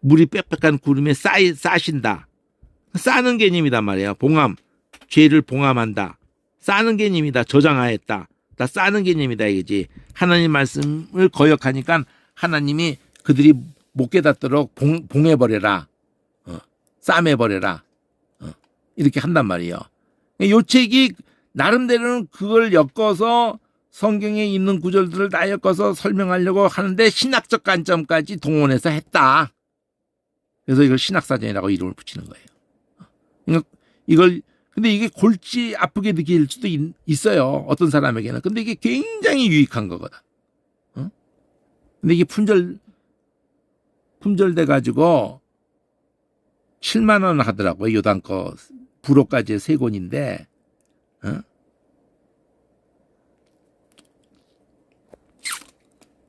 물이 빽빽한 구름에 싸신다 싸는 개념이단 말이에요. 봉함 죄를 봉함한다 싸는 개념이다. 저장하였다 다 싸는 개념이다 이거지. 하나님 말씀을 거역하니까 하나님이 그들이 못 깨닫도록 봉해버려라 싸매버려라 이렇게 한단 말이에요. 이 책이 나름대로는 그걸 엮어서 성경에 있는 구절들을 다 엮어서 설명하려고 하는데 신학적 관점까지 동원해서 했다. 그래서 이걸 신학사전이라고 이름을 붙이는 거예요. 그러니까 근데 이게 골치 아프게 느낄 수도 있어요. 어떤 사람에게는. 근데 이게 굉장히 유익한 거거든. 근데 이게 품절돼가지고 7만 원 하더라고요. 요단 거 불호까지 3권인데.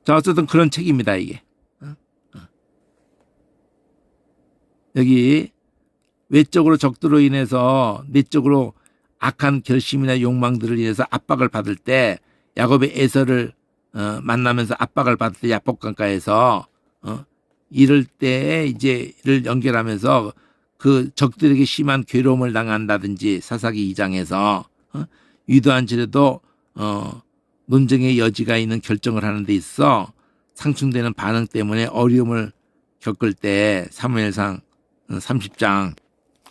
자, 어쨌든 그런 책입니다, 이게. 여기 외적으로 적들로 인해서 내적으로 악한 결심이나 욕망들을 인해서 압박을 받을 때 야곱의 에서를 만나면서 압박을 받을 때 약복강가에서 이럴 때 이제 를 연결하면서 그 적들에게 심한 괴로움을 당한다든지 사사기 2장에서 위도한 지레도 논쟁의 여지가 있는 결정을 하는 데 있어 상충되는 반응 때문에 어려움을 겪을 때 사무엘상 30장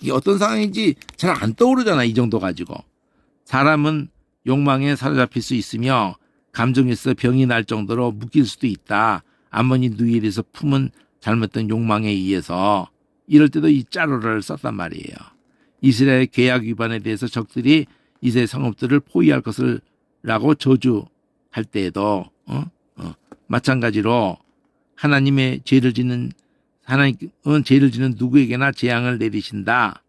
이게 어떤 상황인지 잘 안 떠오르잖아. 이 정도 가지고 사람은 욕망에 사로잡힐 수 있으며 감정에서 병이 날 정도로 묶일 수도 있다. 아모니 누엘에서 품은 잘못된 욕망에 의해서 이럴 때도 이 짜루를 썼단 말이에요. 이스라엘 계약 위반에 대해서 적들이 이스라엘 성읍들을 포위할 것을 라고 저주할 때에도 마찬가지로 하나님은 죄를 짓는 누구에게나 재앙을 내리신다.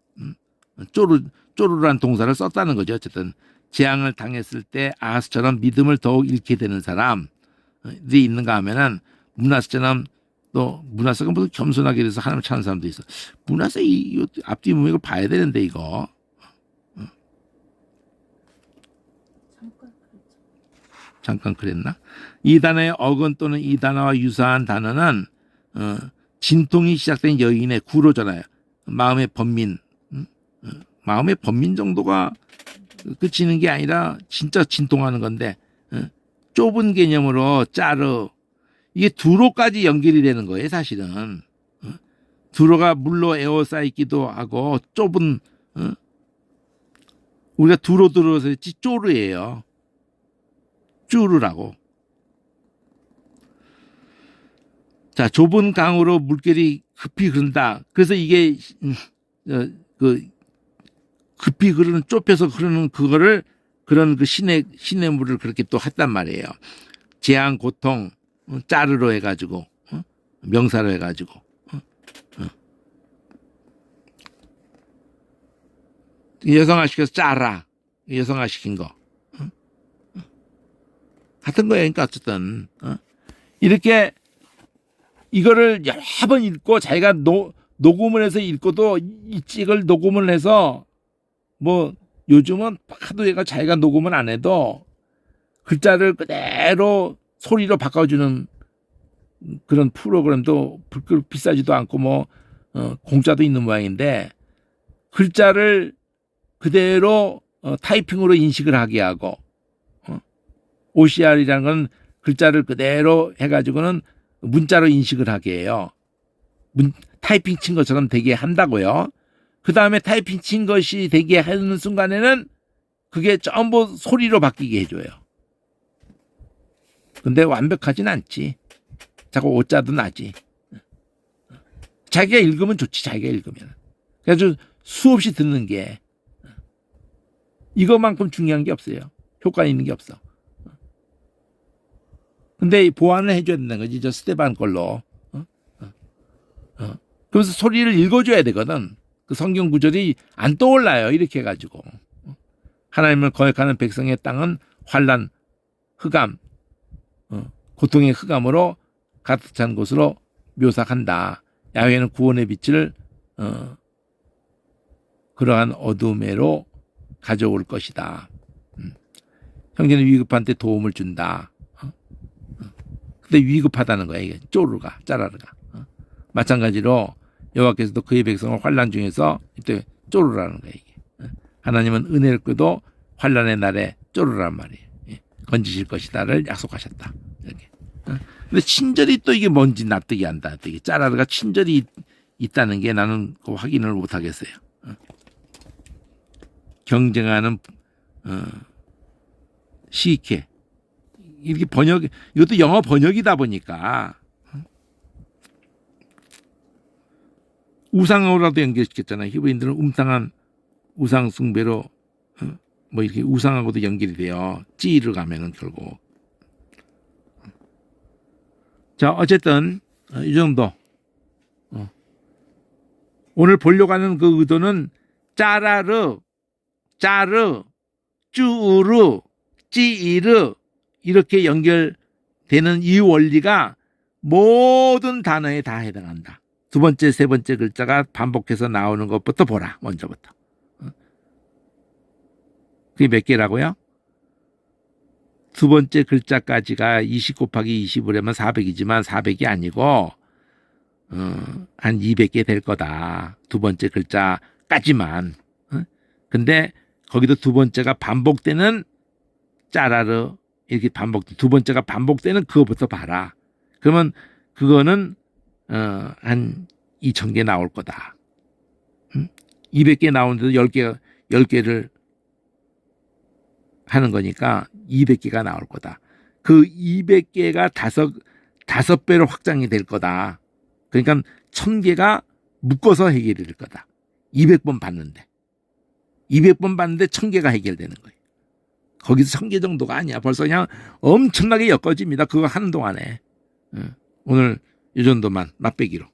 쪼르란 동사를 썼다는 거죠. 어쨌든 재앙을 당했을 때 아하스처럼 믿음을 더욱 잃게 되는 사람들이 있는가 하면은 므낫세처럼 또 므낫세가 무슨 겸손하게 돼서 하나님을 찾는 사람도 있어. 므낫세 이 앞뒤 문맥을 봐야 되는데 이거. 잠깐 그랬나? 이 단어의 어근 또는 이 단어와 유사한 단어는 진통이 시작된 여인의 구로잖아요. 마음의 번민, 마음의 번민 정도가 그치는 게 아니라 진짜 진통하는 건데 좁은 개념으로 짜르 이게 두로까지 연결이 되는 거예요. 사실은 두로가 물로 에워싸있기도 하고 좁은 우리가 두로 들어서 했지 쪼르예요. 쭈르라고. 자, 좁은 강으로 물결이 급히 흐른다. 그래서 이게 급히 흐르는 좁혀서 흐르는 그거를 그런 그 시냇물을 그렇게 또 했단 말이에요. 재앙, 고통, 짜르로 해가지고 명사로 해가지고 여성화시켜서 짜라 여성화시킨 거 같은 거예요. 그러니까 어쨌든 이렇게 이거를 여러 번 읽고 자기가 녹음을 해서 읽고도 이 찍을 녹음을 해서 뭐 요즘은 하도 얘가 자기가 녹음을 안 해도 글자를 그대로 소리로 바꿔주는 그런 프로그램도 비싸지도 않고 뭐 공짜도 있는 모양인데 글자를 그대로 타이핑으로 인식을 하게 하고 OCR이라는 건 글자를 그대로 해가지고는 문자로 인식을 하게 해요. 타이핑 친 것처럼 되게 한다고요. 그 다음에 타이핑 친 것이 되게 하는 순간에는 그게 전부 소리로 바뀌게 해줘요. 근데 완벽하진 않지. 자꾸 오자도 나지. 자기가 읽으면 좋지. 자기가 읽으면. 그래서 수없이 듣는 게 이것만큼 중요한 게 없어요. 효과 있는 게 없어. 근데 보완을 해줘야 된다는 거지. 저 스테반 걸로. 그래서 소리를 읽어줘야 되거든. 그 성경 구절이 안 떠올라요. 이렇게 해가지고. 하나님을 거역하는 백성의 땅은 환난, 흑암, 고통의 흑암으로 가득 찬 곳으로 묘사한다. 야훼는 구원의 빛을 그러한 어둠에로 가져올 것이다. 형제는 위급한 때 도움을 준다. 근데 위급하다는 거야. 이게 쪼르가 짜라르가. 마찬가지로 여호와께서도 그의 백성을 환난 중에서 이때 쪼르라는 거야. 이게. 하나님은 은혜롭게도 환난의 날에 쪼르란 말이에요. 건지실 것이다를 약속하셨다. 이렇게. 근데 친절이 또 이게 뭔지 납득이 안 돼. 이게 짜라르가 친절이 있다는 게 나는 그 확인을 못 하겠어요. 경쟁하는 시케 이렇게 번역 이것도 영어 번역이다 보니까 우상으로라도 연결시켰잖아요. 히브리인들은 음탕한 우상 숭배로 뭐 이렇게 우상하고도 연결이 돼요. 찌를 가면은 결국. 자, 어쨌든 이 정도. 오늘 보려고 하는 그 의도는 짜라르, 짜르, 쭈르, 찌이르 이렇게 연결되는 이 원리가 모든 단어에 다 해당한다. 두 번째, 세 번째 글자가 반복해서 나오는 것부터 보라. 먼저부터. 그게 몇 개라고요? 두 번째 글자까지가 20 곱하기 20을 하면 400이지만 400이 아니고 한 200개 될 거다. 두 번째 글자까지만. 근데 거기도 두 번째가 반복되는 짜라르 이렇게 두 번째가 반복되는 그거부터 봐라. 그러면 그거는 한 2,000개 나올 거다. 200개 나오는데도 10개를 하는 거니까 200개가 나올 거다. 그 200개가 다섯 배로 확장이 될 거다. 그러니까 1,000개가 묶어서 해결이 될 거다. 200번 봤는데 1,000개가 해결되는 거예요. 거기서 1,000개 정도가 아니야. 벌써 그냥 엄청나게 엮어집니다. 그거 하는 동안에. 오늘 이 정도만 맛배기로.